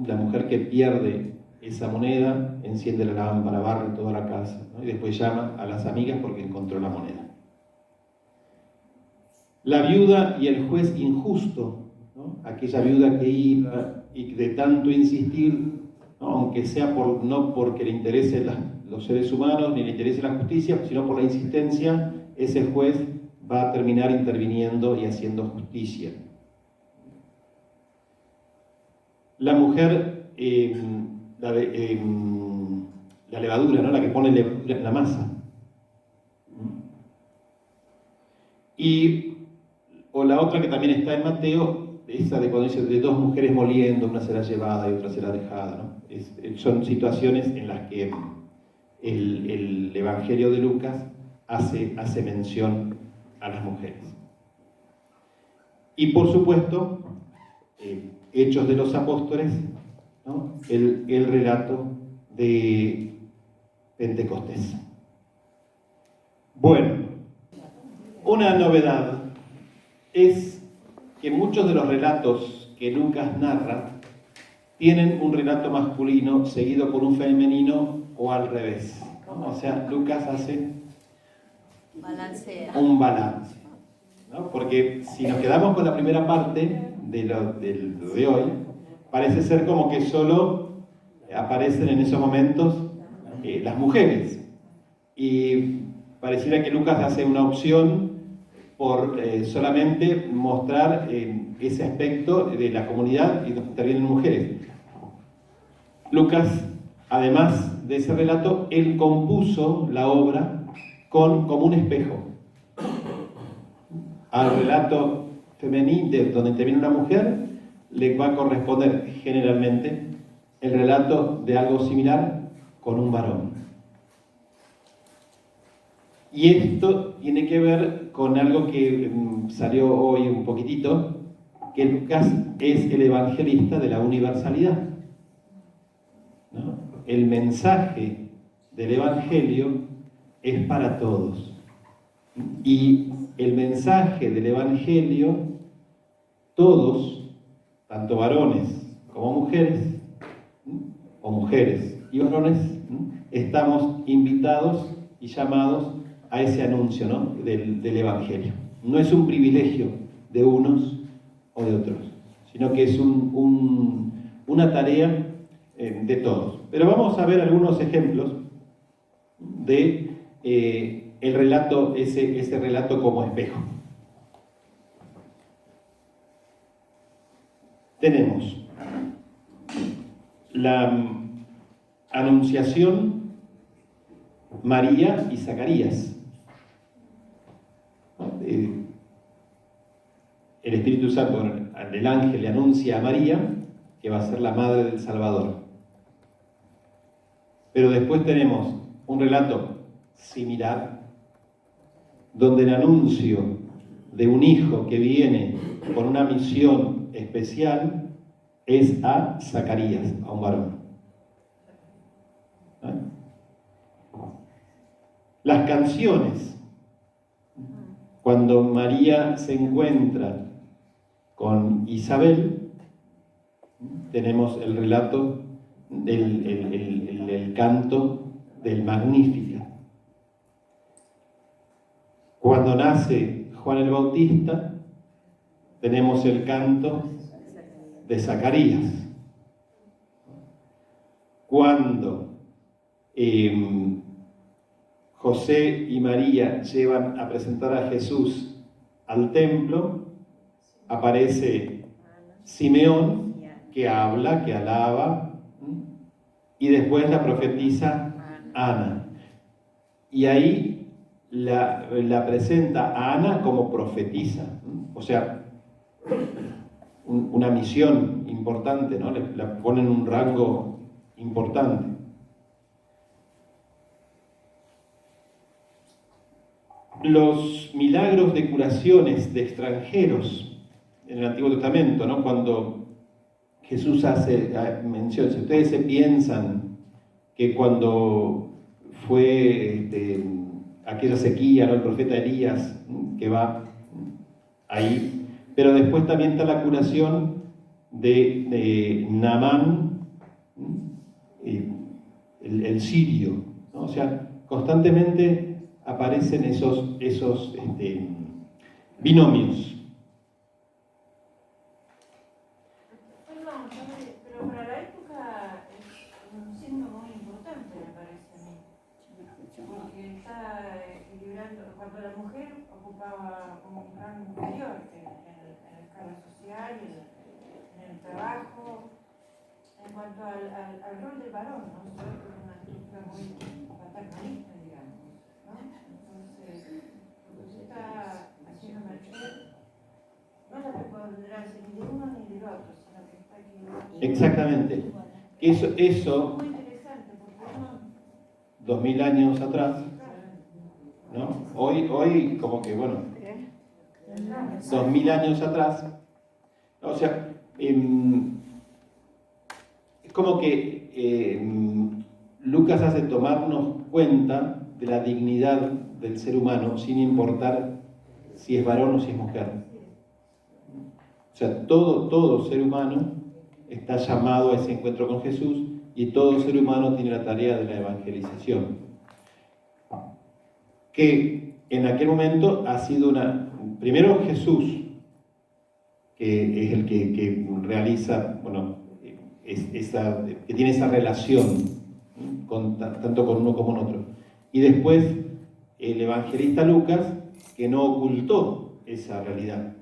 la mujer que pierde esa moneda, enciende la lámpara, barre toda la casa, ¿no? Y después llama a las amigas porque encontró la moneda. La viuda y el juez injusto, ¿no? Aquella viuda que iba y de tanto insistir, ¿no? Aunque sea no porque le interesen los seres humanos ni le interese la justicia, sino por la insistencia, ese juez va a terminar interviniendo y haciendo justicia. La mujer, la levadura, ¿no? La que pone levadura en la masa. O la otra que también está en Mateo, esa de cuando dice de dos mujeres moliendo, una será llevada y otra será dejada, ¿no? Son situaciones en las que el Evangelio de Lucas hace mención a las mujeres. Y por supuesto, Hechos de los Apóstoles, ¿no? El relato de Pentecostés. Bueno, una novedad es que muchos de los relatos que Lucas narra tienen un relato masculino seguido por un femenino o al revés, ¿no? O sea, Lucas hace un balance, ¿no? Porque si nos quedamos con la primera parte de lo de hoy, parece ser como que solo aparecen en esos momentos las mujeres. Y pareciera que Lucas hace una opción por solamente mostrar ese aspecto de la comunidad y donde intervienen mujeres. Lucas, además de ese relato, él compuso la obra como un espejo. Al relato femenino, donde interviene una mujer, le va a corresponder generalmente el relato de algo similar con un varón. Y esto tiene que ver con algo que salió hoy un poquitito, que Lucas es el evangelista de la universalidad, ¿no? El mensaje del Evangelio es para todos. Y el mensaje del Evangelio, todos, tanto varones como mujeres, o mujeres y varones, estamos invitados y llamados a ese anuncio, ¿no? del Evangelio. No es un privilegio de unos o de otros, sino que es una tarea de todos. Pero vamos a ver algunos ejemplos de el relato, ese relato como espejo. tenemos la Anunciación, María y Zacarías. El Espíritu Santo, el ángel le anuncia a María que va a ser la madre del Salvador. Pero después tenemos un relato similar, donde el anuncio de un hijo que viene con una misión especial es a Zacarías, a un varón. Las canciones, cuando María se encuentra con Isabel, tenemos el relato del canto del Magnífica. Cuando nace Juan el Bautista, tenemos el canto de Zacarías. Cuando José y María llevan a presentar a Jesús al templo, aparece Simeón, que habla, que alaba, y después la profetisa Ana. Y ahí la presenta a Ana como profetisa, o sea, una misión importante, ¿no? La pone en un rango importante. Los milagros de curaciones de extranjeros en el Antiguo Testamento, ¿no? Cuando Jesús hace mención, si ustedes se piensan que cuando fue aquella sequía, ¿no? El profeta Elías, que va ahí, pero después también está la curación de Naamán, el sirio, ¿no? O sea, constantemente aparecen esos binomios. Perdón, pero para la época es un signo muy importante, me parece a mí. Porque está equilibrando, cuando la mujer ocupaba como un rango inferior en la escala social, en el trabajo, en cuanto al rol del varón, ¿no? Es una estructura muy paternalista, digamos, ¿no? Entonces, lo que se está haciendo merced no la preponderancia ni de uno ni del otro, sino que está equilibrando. Exactamente. Eso Es muy interesante porque uno... 2000 años atrás, ¿no? Hoy como que, bueno, 2000 años atrás, o sea, es como que Lucas hace tomarnos cuenta de la dignidad del ser humano sin importar si es varón o si es mujer. O sea, todo ser humano está llamado a ese encuentro con Jesús y todo ser humano tiene la tarea de la evangelización. Que en aquel momento ha sido primero Jesús, que es el que realiza, bueno, que tiene esa relación tanto con uno como con otro. Y después el evangelista Lucas, que no ocultó esa realidad.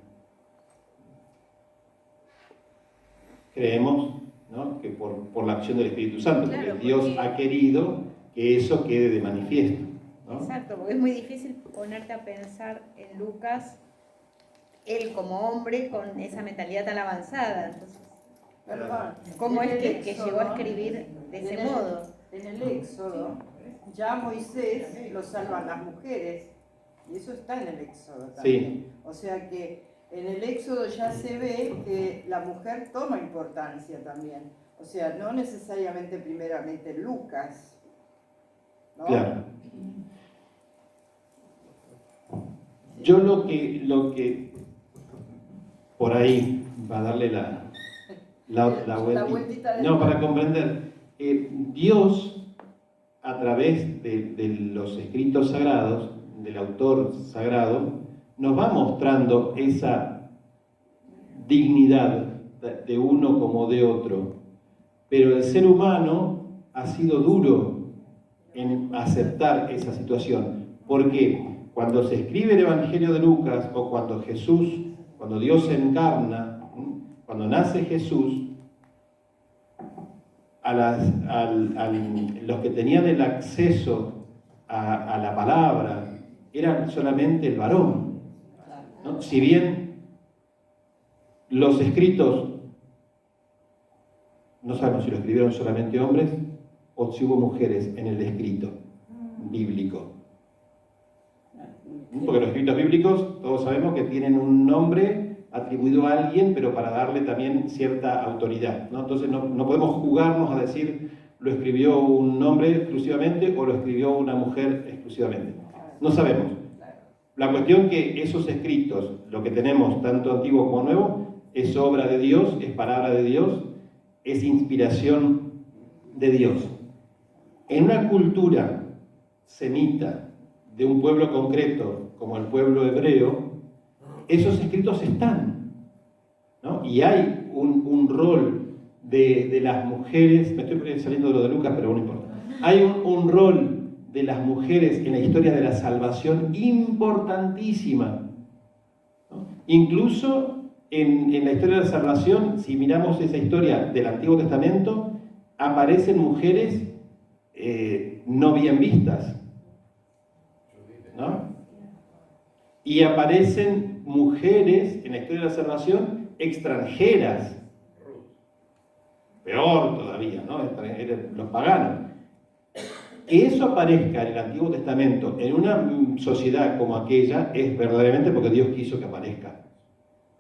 Creemos, ¿no? Que por la acción del Espíritu Santo, Claro, porque Dios ha querido que eso quede de manifiesto, ¿no? Exacto, porque es muy difícil ponerte a pensar en Lucas, él como hombre con esa mentalidad tan avanzada. Entonces, Perdón, ¿cómo en es el que Éxodo, llegó a escribir de ese modo? En el Éxodo, ya Moisés lo salvan las mujeres, y eso está en el Éxodo también. Sí. O sea que en el Éxodo ya se ve que la mujer toma importancia también. O sea, no necesariamente primeramente Lucas, ¿no? Claro. Yo lo que por ahí, va a darle la vueltita, no, para comprender, Dios a través de los escritos sagrados, del autor sagrado, nos va mostrando esa dignidad de uno como de otro, pero el ser humano ha sido duro en aceptar esa situación. ¿Por qué? Cuando se escribe el Evangelio de Lucas o cuando Dios se encarna, cuando nace Jesús, los que tenían el acceso a la palabra eran solamente el varón, ¿no? Si bien los escritos, no sabemos si lo escribieron solamente hombres o si hubo mujeres en el escrito bíblico. Porque los escritos bíblicos, todos sabemos que tienen un nombre atribuido a alguien, pero para darle también cierta autoridad, ¿no? Entonces no podemos jugarnos a decir lo escribió un hombre exclusivamente o lo escribió una mujer exclusivamente. No sabemos. La cuestión que esos escritos, lo que tenemos tanto antiguo como nuevo, es obra de Dios, es palabra de Dios, es inspiración de Dios. En una cultura semita de un pueblo concreto como el pueblo hebreo, esos escritos están, ¿no? Y hay un rol de las mujeres, me estoy saliendo de lo de Lucas, pero no importa. Hay un rol de las mujeres en la historia de la salvación importantísima, ¿no? Incluso en la historia de la salvación, si miramos esa historia del Antiguo Testamento, aparecen mujeres no bien vistas, ¿no? Y aparecen mujeres en la historia de la salvación extranjeras, peor todavía, ¿no? Los paganos. Que eso aparezca en el Antiguo Testamento en una sociedad como aquella es verdaderamente porque Dios quiso que aparezca,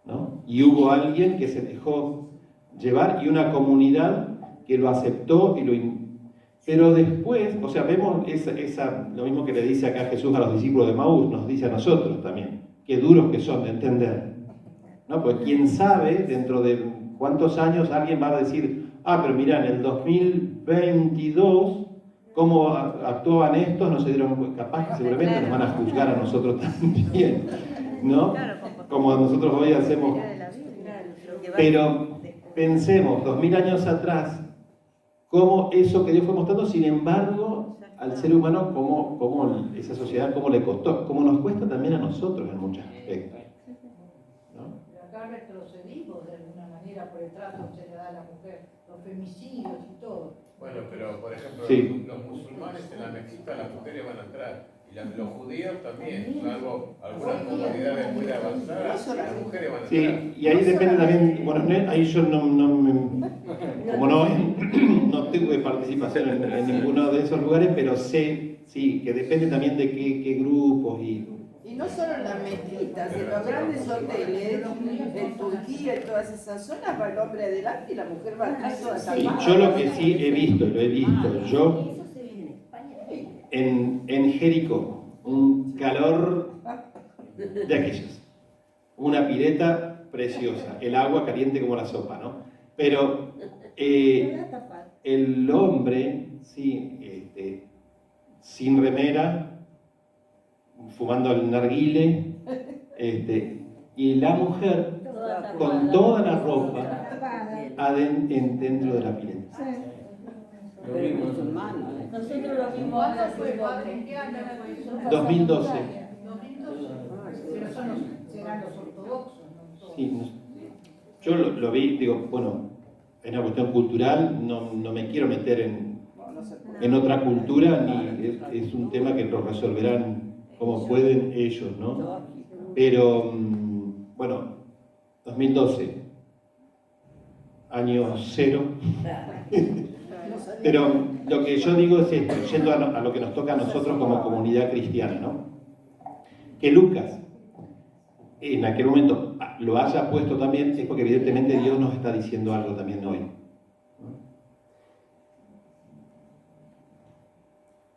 ¿no? Y hubo alguien que se dejó llevar y una comunidad que lo aceptó pero después, o sea, vemos lo mismo que le dice acá Jesús a los discípulos de Maús, nos dice a nosotros también, qué duros que son de entender, ¿no? Pues quién sabe, dentro de cuántos años alguien va a decir, pero mirá, en el 2022, cómo actuaban estos, no se dieron cuenta, capaz que seguramente nos van a juzgar a nosotros también, ¿no? Como nosotros hoy hacemos. Pero pensemos, 2000 años atrás, cómo eso que Dios fue mostrando, sin embargo, al ser humano, cómo esa sociedad, cómo le costó, cómo nos cuesta también a nosotros en muchos aspectos, ¿no? Pero acá retrocedimos de alguna manera por el trato que se le da a la mujer, los femicidios y todo. Bueno, pero por ejemplo, Sí. los musulmanes en la mezquita, las mujeres van a entrar. Y los judíos también, salvo algunas comunidades muy avanzadas, las mujeres van a entrar. Sí, y ahí depende también, bueno, ahí yo como no tuve participación en ninguno de esos lugares, pero sé, sí, que depende también de qué grupos y no solo en las mezquitas, en los grandes hoteles, en Turquía, en todas esas zonas, va el hombre adelante y la mujer va atrás toda tapada. yo lo que sí he visto, yo en Jericó, un calor de aquellos, una pileta preciosa, el agua caliente como la sopa, ¿no? Pero el hombre, sí, sin remera, fumando el narguile, y la mujer con toda la ropa dentro de la pileta. Nosotros lo vimos. ¿Cuándo fue, padre? ¿Qué año fue eso? 2012. 2012. Pero serán los ortodoxos, ¿no? Sí, yo lo vi, digo, bueno, es una cuestión cultural, no me quiero meter en otra cultura, ni es un tema que lo resolverán como pueden ellos, ¿no? Pero, bueno, 2012, año cero. Pero lo que yo digo es esto, yendo a lo que nos toca a nosotros como comunidad cristiana, ¿no? Que Lucas en aquel momento lo haya puesto también es porque evidentemente Dios nos está diciendo algo también hoy.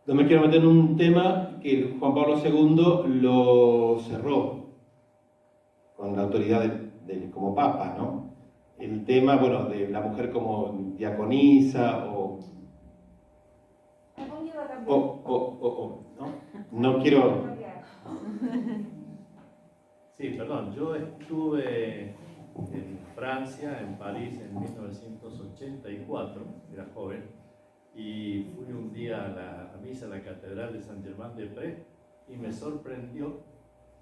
No me quiero meter en un tema que Juan Pablo II lo cerró con la autoridad como Papa, ¿no? El tema, bueno, de la mujer como diaconisa ¿no? No quiero... Sí, perdón, yo estuve en Francia, en París, en 1984, era joven, y fui un día a la misa en la Catedral de Saint-Germain-des-Prés y me sorprendió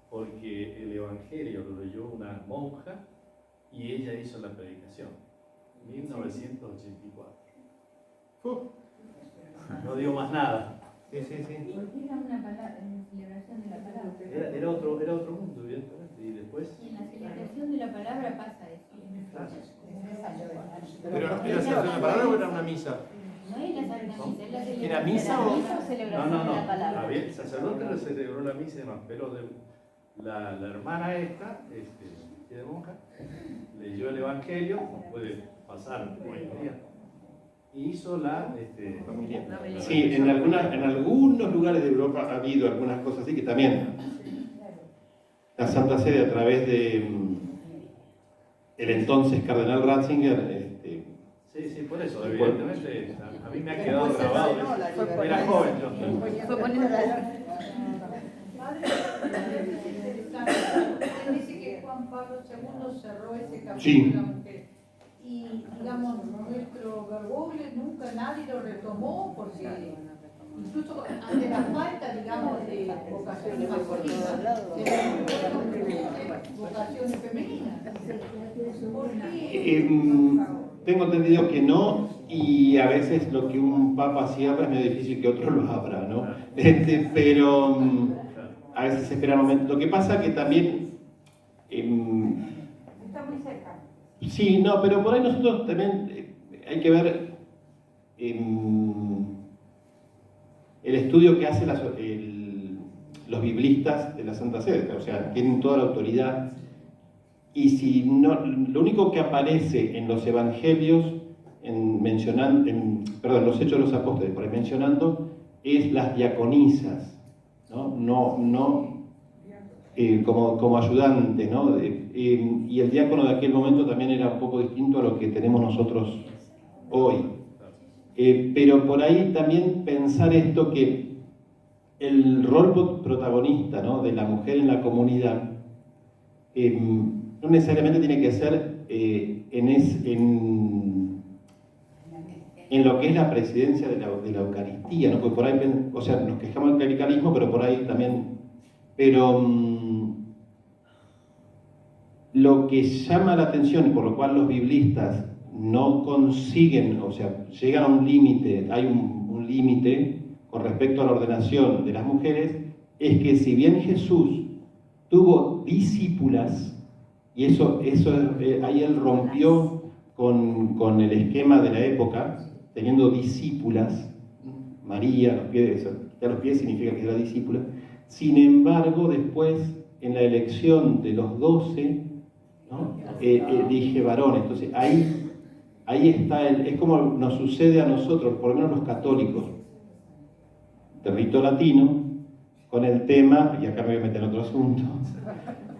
porque el Evangelio lo leyó una monja y ella hizo la predicación, 1984. No digo más nada. Sí, sí, sí. Porque era una palabra, en celebración de la palabra. Era otro mundo, evidentemente, y después... Y en la celebración de la palabra pasa eso. ¿Pero era celebración de la palabra o era una misa? No es la Santa Misa, es la celebración. ¿Era misa o...? No, había, el sacerdote le celebró la misa y demás, pero la hermana esta, de monja, leyó el Evangelio, como puede pasar hoy en día, y hizo la familia. Sí, en algunos lugares de Europa ha habido algunas cosas así que también la Santa Sede a través de el entonces cardenal Ratzinger. Sí, por eso, evidentemente, a mí me ha quedado grabado. Era joven yo. Fue poniendo la... Padre, es interesante. Usted dice que Juan Pablo II cerró ese capítulo Sí. de la mujer. Y, digamos, nuestro Bergoglio nunca nadie lo retomó porque incluso ante la falta, digamos, de vocaciones masculinas, vocaciones femeninas. ¿Por qué? Tengo entendido que no, y a veces lo que un papa cierra es medio difícil que otro lo abra, ¿no? Pero a veces se espera un momento. Lo que pasa que también... Está muy cerca. sí, no, pero por ahí nosotros también hay que ver el estudio que hacen los biblistas de la Santa Sede, o sea, tienen toda la autoridad. Y si no, lo único que aparece en los evangelios, los Hechos de los Apóstoles, por ahí mencionando, es las diaconisas, ¿no? Como ayudantes, ¿no? Y el diácono de aquel momento también era un poco distinto a lo que tenemos nosotros hoy. Pero por ahí también pensar esto que el rol protagonista, ¿no?, de la mujer en la comunidad no necesariamente tiene que ser en lo que es la presidencia de la Eucaristía, ¿no? Porque por ahí, o sea, nos quejamos del clericalismo, pero por ahí también... Pero lo que llama la atención y por lo cual los biblistas no consiguen, o sea, llegan a un límite, hay un límite con respecto a la ordenación de las mujeres, es que si bien Jesús tuvo discípulas, y eso ahí él rompió con el esquema de la época, teniendo discípulas, María, a los pies significa que era discípula. Sin embargo, después, en la elección de los 12, ¿no?, dije varones. Entonces, ahí está, es como nos sucede a nosotros, por lo menos los católicos, de rito latino, con el tema, y acá me voy a meter en otro asunto,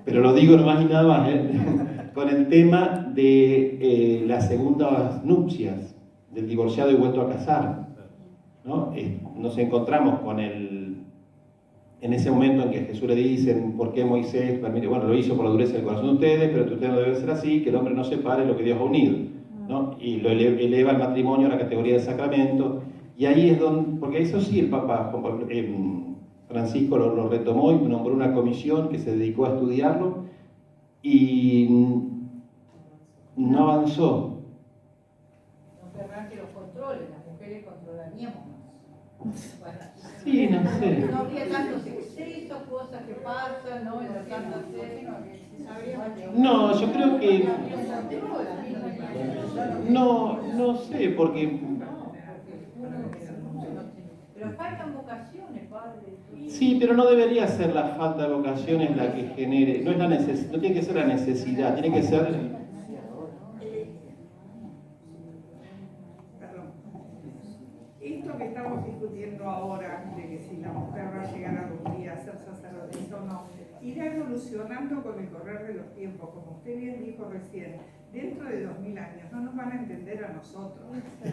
pero lo digo nomás y nada más, con el tema de las segundas nupcias, del divorciado y vuelto a casar, ¿no? Nos encontramos con en ese momento en que Jesús le dicen, ¿por qué Moisés permite? Bueno, lo hizo por la dureza del corazón de ustedes, pero ustedes no deben ser así, que el hombre no separe lo que Dios ha unido, ¿no? Y lo eleva el matrimonio a la categoría de sacramento, y ahí es donde, porque eso sí el Papa Francisco lo retomó y nombró una comisión que se dedicó a estudiarlo, y no avanzó. No querrán que los controlen, las mujeres controlaríamos más. Bueno, Sí, no sé. no habría tantos excesos, cosas que pasan, ¿no? En la Santa Sede. No, yo creo que... No sé, porque... Pero faltan vocaciones, padre. Sí, pero no debería ser la falta de vocaciones la que genere... No tiene que ser la necesidad, tiene que ser... Esto que estamos discutiendo ahora, de que si la mujer va a llegar algún día a ser sacerdotisa o no, irá evolucionando con el correr de los tiempos. Como usted bien dijo recién, dentro de 2000 años no nos van a entender a nosotros.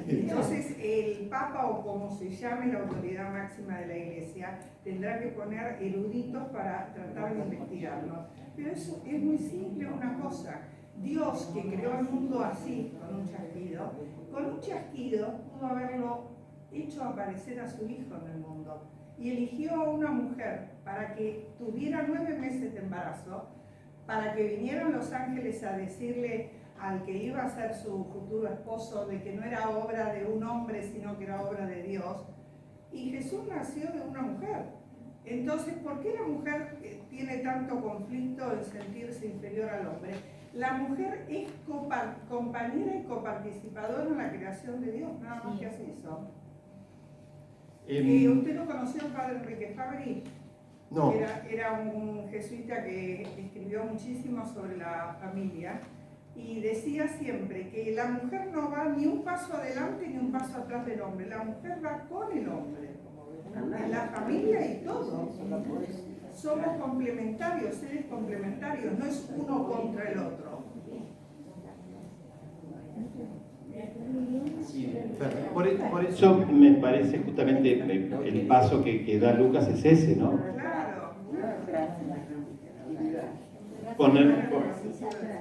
Entonces el Papa, o como se llame la autoridad máxima de la Iglesia, tendrá que poner eruditos para tratar de investigarlo. Pero eso es muy simple una cosa. Dios, que creó el mundo así, con un chasquido pudo haberlo hecho aparecer a su hijo en el mundo, y eligió a una mujer para que tuviera 9 meses de embarazo, para que vinieran los ángeles a decirle al que iba a ser su futuro esposo de que no era obra de un hombre, sino que era obra de Dios. Y Jesús nació de una mujer. Entonces, ¿por qué la mujer tiene tanto conflicto en sentirse inferior al hombre? La mujer es compañera y coparticipadora en la creación de Dios, nada más que hace eso. ¿Usted no conoció al padre Enrique Fabri? No. Era un jesuita que escribió muchísimo sobre la familia y decía siempre que la mujer no va ni un paso adelante ni un paso atrás del hombre, la mujer va con el hombre, en la familia y todo. Somos complementarios, seres complementarios, no es uno contra el otro. Por eso me parece justamente el paso que da Lucas es ese, ¿no? Claro.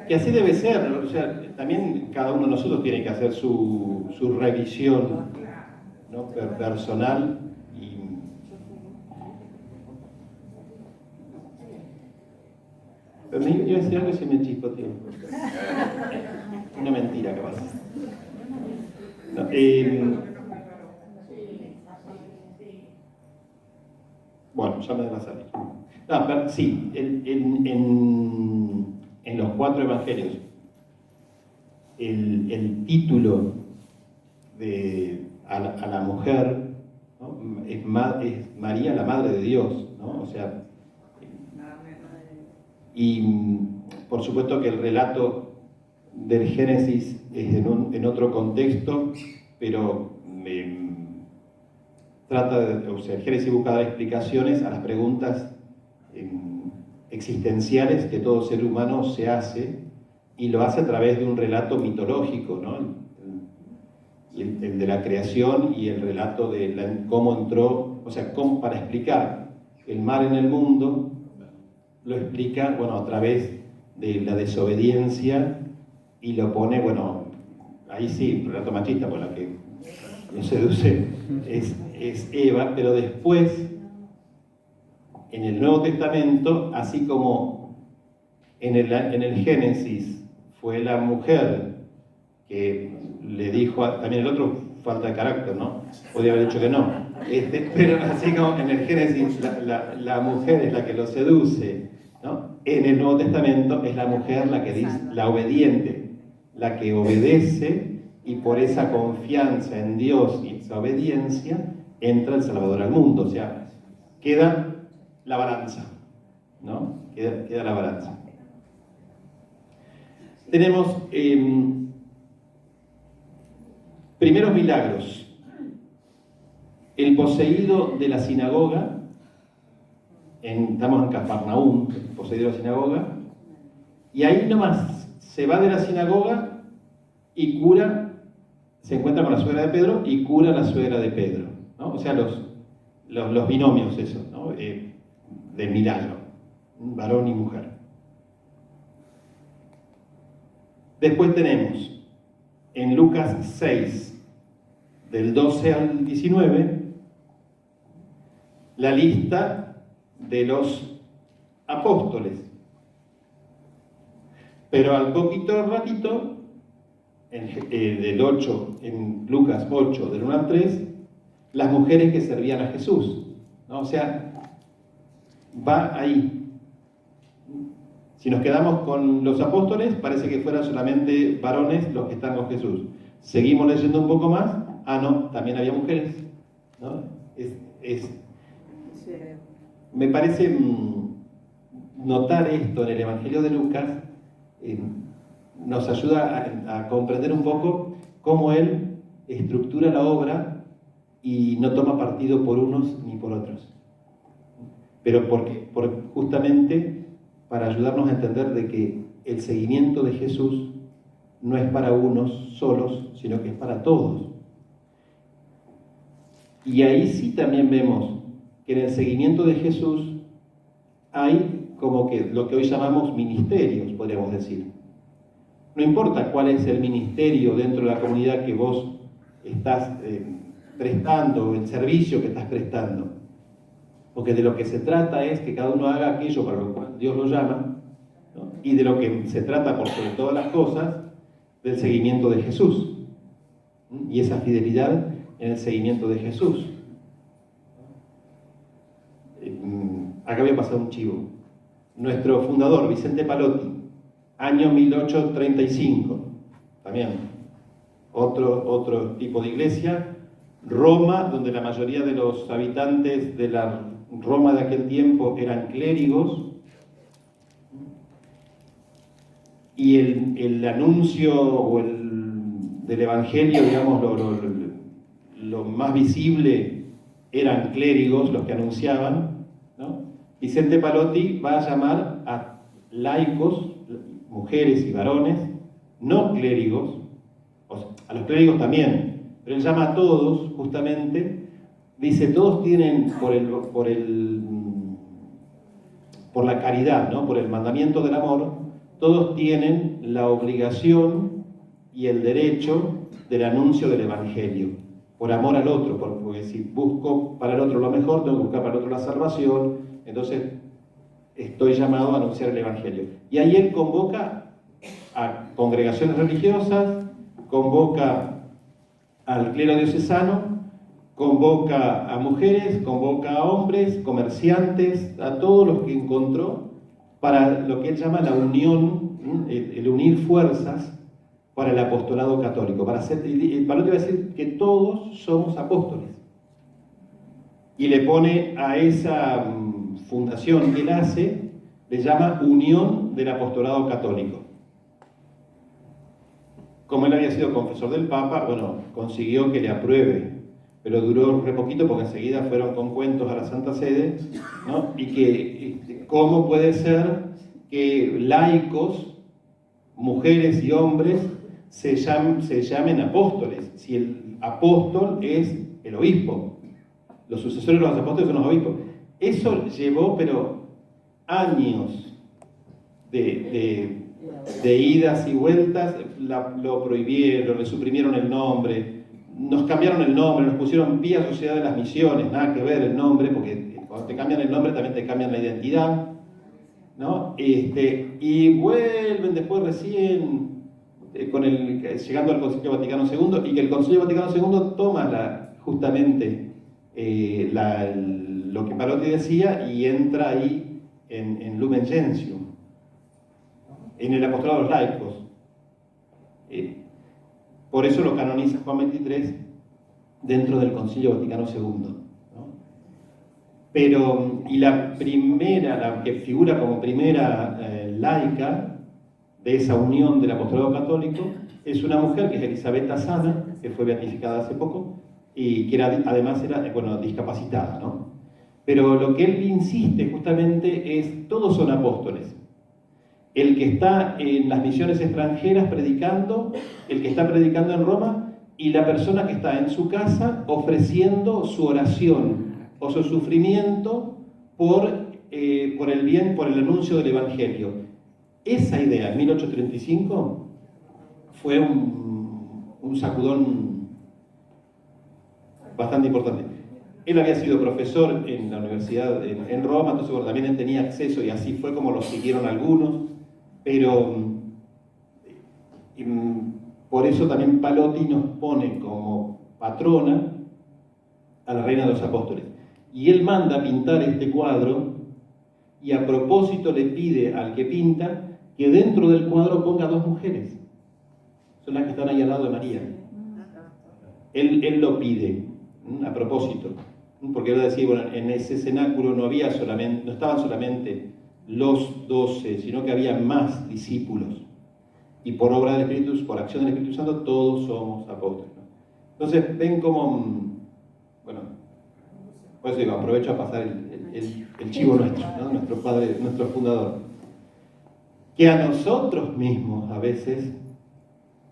Que así debe ser, o sea, también cada uno de nosotros tiene que hacer su revisión, ¿no? Personal. Pero yo iba a decir algo y se me chispoteó. Una mentira, capaz. No, bueno, ya me va a salir. No, pero sí, en los 4 evangelios, el título a la mujer, ¿no? es María, la Madre de Dios, ¿no? O sea, y por supuesto que el relato del Génesis es en otro contexto, pero o sea, el Génesis busca dar explicaciones a las preguntas existenciales que todo ser humano se hace, y lo hace a través de un relato mitológico, ¿no? El de la creación y el relato de cómo entró, o sea, para explicar el mal en el mundo, lo explica, bueno, a través de la desobediencia, y lo pone, bueno, ahí sí, relato machista, por la que lo seduce es Eva, pero después, en el Nuevo Testamento, así como en el Génesis fue la mujer que le dijo, también el otro, falta de carácter, ¿no? Podría haber dicho que no. Pero así como en el Génesis la mujer es la que lo seduce, ¿no? En el Nuevo Testamento es la mujer la que dice, la obediente, la que obedece, y por esa confianza en Dios y esa obediencia entra el Salvador al mundo. O sea, queda la balanza, ¿no? Queda la balanza. Tenemos primeros milagros. El poseído de la sinagoga, estamos en Cafarnaúm, el poseído de la sinagoga, y ahí nomás se va de la sinagoga y cura, se encuentra con la suegra de Pedro y cura a la suegra de Pedro, ¿no? O sea, los binomios esos, ¿no? Del milagro, varón y mujer. Después tenemos en Lucas 6, del 12 al 19, la lista de los apóstoles. Pero al poquito ratito, del 8, en Lucas 8, del 1 al 3, las mujeres que servían a Jesús, ¿no? O sea, va ahí. Si nos quedamos con los apóstoles, parece que fueran solamente varones los que están con Jesús. Seguimos leyendo un poco más, no, también había mujeres, ¿no? Me parece notar esto en el Evangelio de Lucas, nos ayuda a comprender un poco cómo él estructura la obra y no toma partido por unos ni por otros. Pero justamente para ayudarnos a entender de que el seguimiento de Jesús no es para unos solos, sino que es para todos. Y ahí sí también vemos que en el seguimiento de Jesús hay como que lo que hoy llamamos ministerios, podríamos decir. No importa cuál es el ministerio dentro de la comunidad que vos estás prestando, el servicio que estás prestando, porque de lo que se trata es que cada uno haga aquello para lo cual Dios lo llama, ¿no? y de lo que se trata por sobre todas las cosas, del seguimiento de Jesús. Y esa fidelidad en el seguimiento de Jesús. Acá voy a pasar un chivo. Nuestro fundador, Vicente Palotti, año 1835, también otro tipo de iglesia. Roma, donde la mayoría de los habitantes de la Roma de aquel tiempo eran clérigos, y el anuncio del Evangelio, digamos, lo más visible eran clérigos los que anunciaban, ¿no? Vicente Palotti va a llamar a laicos, mujeres y varones, no clérigos, o sea, a los clérigos también, pero él llama a todos, justamente, dice, todos tienen por la caridad, ¿no? Por el mandamiento del amor, todos tienen la obligación y el derecho del anuncio del Evangelio, por amor al otro, porque si busco para el otro lo mejor, tengo que buscar para el otro la salvación, entonces estoy llamado a anunciar el Evangelio. Y ahí él convoca a congregaciones religiosas, convoca al clero diocesano, convoca a mujeres, convoca a hombres, comerciantes, a todos los que encontró, para lo que él llama la unión, el unir fuerzas para el apostolado católico. Palotti va a decir que todos somos apóstoles. Y le pone a esa fundación que él hace, le llama Unión del Apostolado Católico. Como él había sido confesor del Papa, bueno, consiguió que le apruebe, pero duró re poquito porque enseguida fueron con cuentos a la Santa Sede, ¿no? Y que cómo puede ser que laicos, mujeres y hombres, se llamen apóstoles, si el apóstol es el obispo. Los sucesores de los apóstoles son los obispos. Eso llevó, pero años de idas y vueltas. Lo prohibieron, le suprimieron el nombre, nos cambiaron el nombre, nos pusieron Pía Sociedad de las Misiones, nada que ver el nombre, porque cuando te cambian el nombre también te cambian la identidad, ¿no? Y vuelven después recién llegando al Concilio Vaticano II, y que el Concilio Vaticano II toma justamente lo que Palotti decía y entra ahí en Lumen Gentium, en el apostolado de los laicos. Por eso lo canoniza Juan XXIII dentro del Concilio Vaticano II, ¿no? Pero, y la que figura como primera laica de esa unión del apostolado católico, es una mujer que es Elisabetta Sana, que fue beatificada hace poco, y que además era discapacitada, ¿no? Pero lo que él insiste justamente es, todos son apóstoles. El que está en las misiones extranjeras predicando, el que está predicando en Roma, y la persona que está en su casa ofreciendo su oración o su sufrimiento por el bien, por el anuncio del Evangelio. Esa idea, en 1835, fue un sacudón bastante importante. Él había sido profesor en la universidad en Roma, entonces bueno, también él tenía acceso, y así fue como lo siguieron algunos, pero por eso también Palotti nos pone como patrona a la Reina de los Apóstoles. Y él manda pintar este cuadro, y a propósito le pide al que pinta que dentro del cuadro ponga dos mujeres. Son las que están ahí al lado de María. Él lo pide, a propósito, porque él decía, bueno, en ese cenáculo no estaban solamente los 12, sino que había más discípulos. Y por obra del Espíritu, por acción del Espíritu Santo, todos somos apóstoles, ¿no? Entonces, ven cómo, bueno, por eso digo, aprovecho a pasar el chivo nuestro, ¿no? Nuestro padre, nuestro fundador. Que a nosotros mismos, a veces,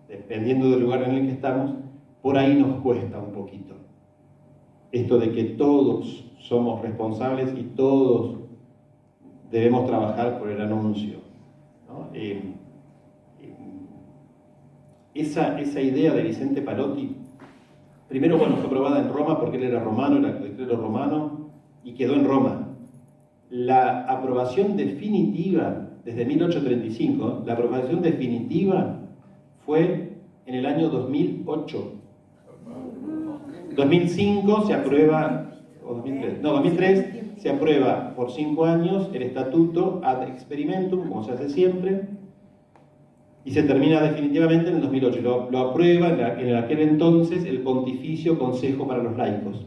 dependiendo del lugar en el que estamos, por ahí nos cuesta un poquito. Esto de que todos somos responsables y todos debemos trabajar por el anuncio, ¿no? Esa idea de Vicente Palotti, primero, bueno, fue aprobada en Roma porque él era romano, era del clero romano, y quedó en Roma. La aprobación definitiva desde 1835, la aprobación definitiva fue en el año 2008. 2005 se aprueba, o 2003, no, 2003 se aprueba por 5 años el estatuto ad experimentum, como se hace siempre, y se termina definitivamente en el 2008. Lo aprueba en aquel entonces el Pontificio Consejo para los Laicos,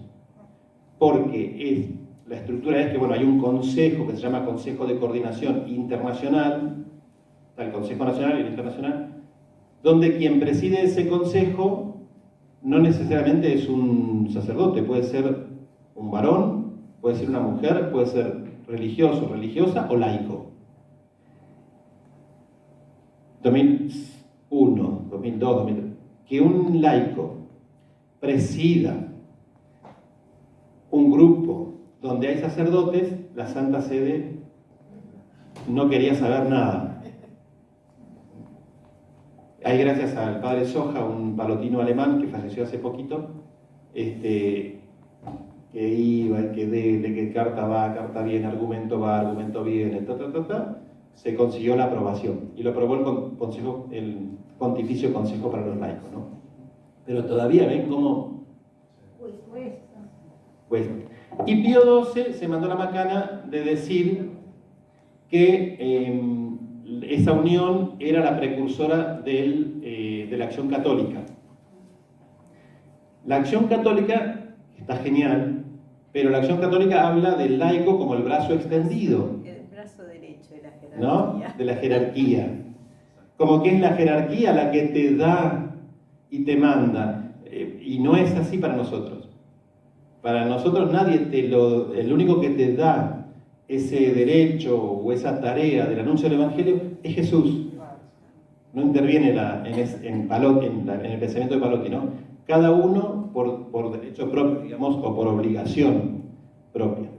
porque la estructura es que bueno, hay un consejo que se llama Consejo de Coordinación Internacional, está el Consejo Nacional y el Internacional, donde quien preside ese consejo no necesariamente es un sacerdote, puede ser un varón, puede ser una mujer, puede ser religioso, religiosa o laico. 2001, 2002, 2003, que un laico presida un grupo donde hay sacerdotes, la Santa Sede no quería saber nada. Hay, gracias al padre Soja, un palotino alemán que falleció hace poquito, que iba, que carta va, carta viene, argumento va, argumento viene, se consiguió la aprobación. Y lo aprobó el Pontificio Consejo para los Laicos, ¿no? Pero todavía ven cómo cuesta. Y Pío XII se mandó la macana de decir que esa unión era la precursora de la acción católica. La acción católica está genial, pero la acción católica habla del laico como el brazo extendido, El brazo derecho de la jerarquía. ¿no? De la jerarquía. Como que es la jerarquía la que te da y te manda. Y no es así para nosotros. Para nosotros nadie el único que te da ese derecho o esa tarea del anuncio del Evangelio es Jesús. No interviene en el pensamiento de Palotti, ¿no? Cada uno por derecho propio, digamos, o por obligación propia.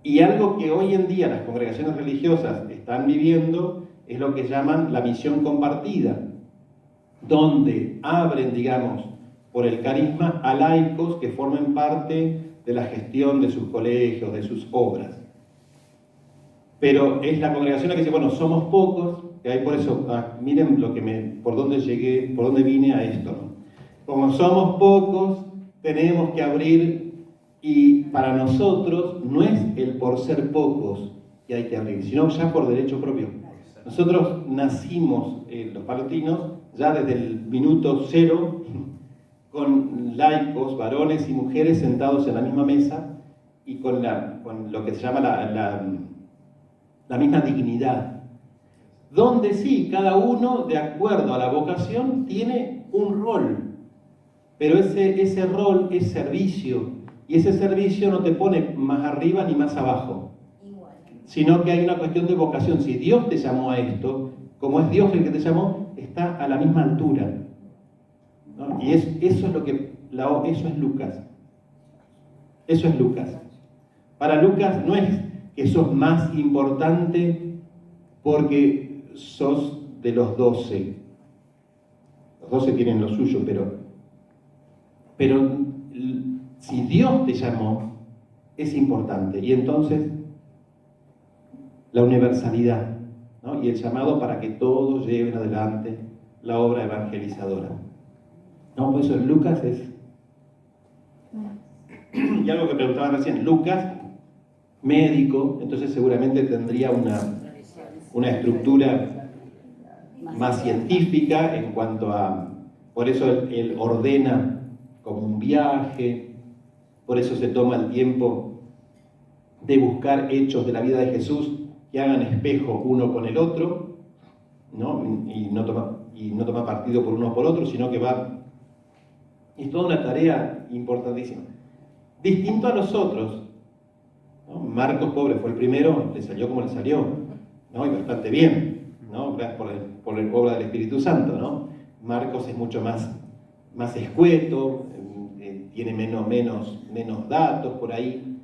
Y algo que hoy en día las congregaciones religiosas están viviendo es lo que llaman la misión compartida, donde abren, digamos, por el carisma a laicos que formen parte de la gestión de sus colegios, de sus obras. Pero es la congregación la que dice, bueno, somos pocos, que hay por eso, miren por dónde llegué, por dónde vine a esto, ¿no? Como somos pocos, tenemos que abrir, y para nosotros no es el por ser pocos que hay que abrir, sino ya por derecho propio. Nosotros nacimos, los palotinos, ya desde el minuto cero, con laicos, varones y mujeres sentados en la misma mesa y con lo que se llama la misma dignidad. Donde sí, cada uno, de acuerdo a la vocación, tiene un rol. Pero ese rol es servicio. Y ese servicio no te pone más arriba ni más abajo. Sino que hay una cuestión de vocación. Si Dios te llamó a esto, como es Dios el que te llamó, está a la misma altura, ¿no? Y eso es Lucas. Eso es Lucas. Para Lucas no es que sos más importante porque sos de los 12. Los 12 tienen lo suyo, pero si Dios te llamó, es importante. Y entonces, la universalidad, ¿no? Y el llamado para que todos lleven adelante la obra evangelizadora. No, por eso Lucas es... Y algo que preguntaba recién, Lucas, médico, entonces seguramente tendría una estructura más científica en cuanto a... Por eso él ordena como un viaje, por eso se toma el tiempo de buscar hechos de la vida de Jesús que hagan espejo uno con el otro, ¿no? Y no toma partido por uno o por otro, sino que va... Es toda una tarea importantísima. Distinto a los otros, ¿no? Marcos, pobre, fue el primero, le salió como le salió, ¿no? Y bastante bien, ¿no? Por la obra del Espíritu Santo, ¿no? Marcos es mucho más escueto, tiene menos datos por ahí,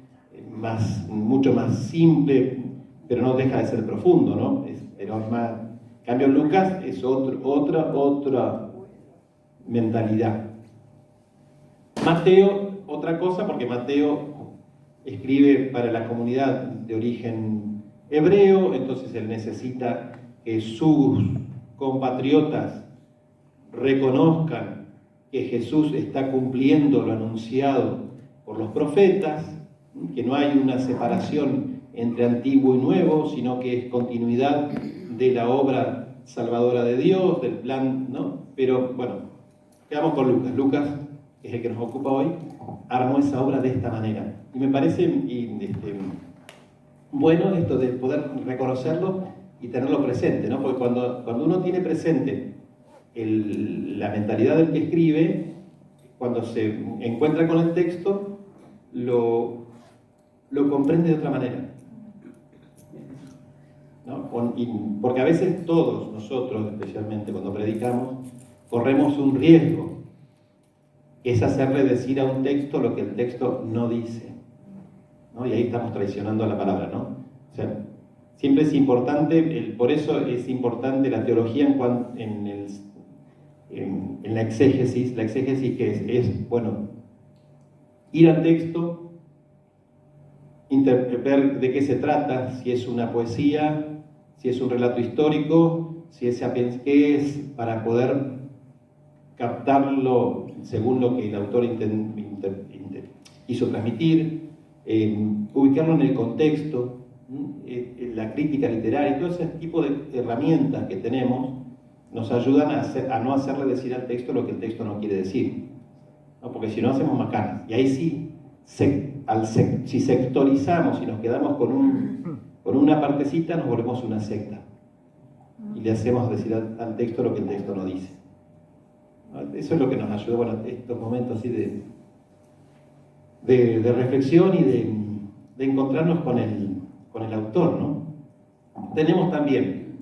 mucho más simple, pero no deja de ser profundo, ¿no? Pero es más... En cambio, Lucas es otra mentalidad. Mateo, otra cosa, porque Mateo escribe para la comunidad de origen hebreo, entonces él necesita que sus compatriotas reconozcan que Jesús está cumpliendo lo anunciado por los profetas, que no hay una separación entre antiguo y nuevo, sino que es continuidad de la obra salvadora de Dios, del plan, ¿no? Pero bueno, quedamos con Lucas. Lucas, que es el que nos ocupa hoy, armó esa obra de esta manera. Y me parece bueno esto de poder reconocerlo y tenerlo presente, ¿no? Porque cuando uno tiene presente la mentalidad del que escribe, cuando se encuentra con el texto, lo comprende de otra manera, ¿no? Porque a veces todos nosotros, especialmente cuando predicamos, corremos un riesgo, que es hacerle decir a un texto lo que el texto no dice, ¿no? Y ahí estamos traicionando la palabra, ¿no? O sea, siempre es importante, por eso es importante la teología en la exégesis que es, bueno, ir al texto, ver de qué se trata, si es una poesía, si es un relato histórico, si es qué es, para poder captarlo según lo que el autor quiso transmitir, ubicarlo en el contexto, la crítica literaria, todo ese tipo de herramientas que tenemos nos ayudan a no hacerle decir al texto lo que el texto no quiere decir, ¿no? Porque si no hacemos macanas. Y ahí sí, si sectorizamos y nos quedamos con una partecita, nos volvemos una secta. Y le hacemos decir al texto lo que el texto no dice. Eso es lo que nos ayuda, bueno, estos momentos así de reflexión y de encontrarnos con el autor, ¿no? Tenemos también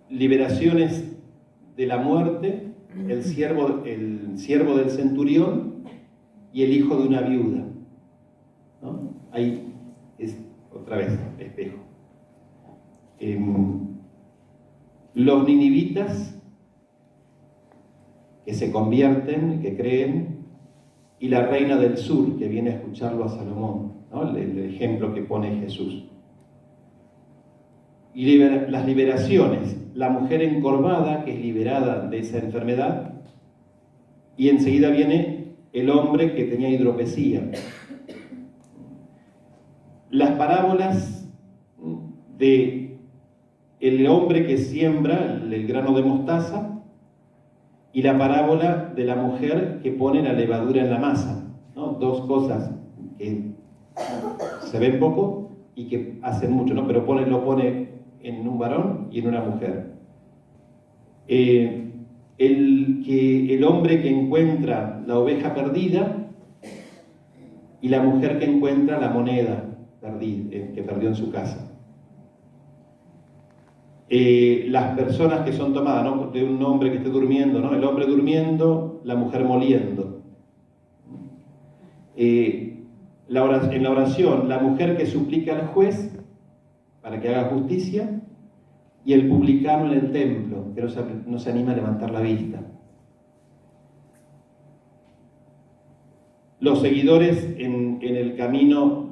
liberaciones de la muerte, el siervo del centurión y el hijo de una viuda, ¿no? Ahí es otra vez espejo. Los ninivitas que se convierten, que creen, y la reina del sur que viene a escucharlo a Salomón, ¿no? El ejemplo que pone Jesús. Y las liberaciones, la mujer encorvada que es liberada de esa enfermedad, y enseguida viene el hombre que tenía hidropesía. Las parábolas de el hombre que siembra el grano de mostaza y la parábola de la mujer que pone la levadura en la masa, ¿no? Dos cosas que se ven poco y que hacen mucho, ¿no? Pero lo pone en un varón y en una mujer. El hombre que encuentra la oveja perdida y la mujer que encuentra la moneda que perdió en su casa. Las personas que son tomadas, ¿no? De un hombre que esté durmiendo, ¿no? El hombre durmiendo, la mujer moliendo. En la oración, la mujer que suplica al juez para que haga justicia, y el publicano en el templo, que no se anima a levantar la vista. Los seguidores en el camino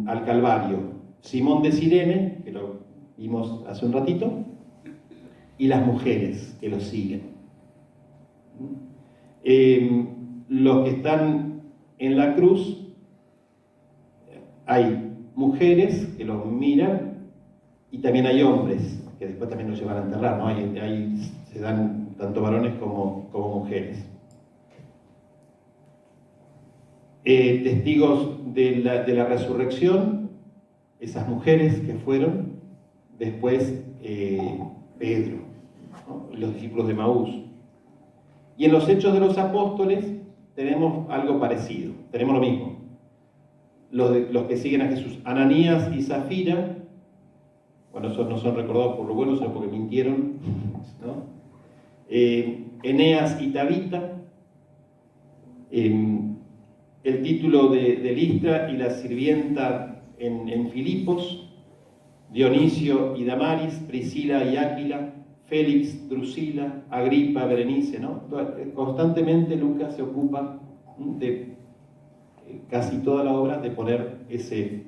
al Calvario, Simón de Cirene, que lo vimos hace un ratito, y las mujeres que lo siguen. Los que están en la cruz, hay mujeres que los miran y también hay hombres que después también los llevan a enterrar, ¿no? Ahí se dan tanto varones como mujeres. Testigos de la resurrección, esas mujeres que fueron, después Pedro, ¿no? Los discípulos de Maús. Y en los Hechos de los Apóstoles tenemos algo parecido, tenemos lo mismo. Los que siguen a Jesús, Ananías y Zafira, bueno, esos no son recordados por lo bueno, sino porque mintieron, ¿no? Eneas y Tabita, el título de Listra y la sirvienta en Filipos, Dionisio y Damaris, Priscila y Áquila, Félix, Drusila, Agripa, Berenice, ¿no? Constantemente Lucas se ocupa de casi toda la obra, de poner ese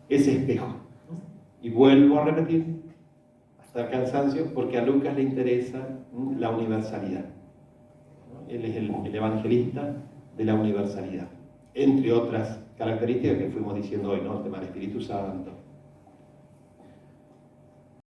espejo. Y vuelvo a repetir, hasta el cansancio, porque a Lucas le interesa la universalidad. Él es el evangelista de la universalidad, entre otras características que fuimos diciendo hoy, ¿no? El tema del Espíritu Santo,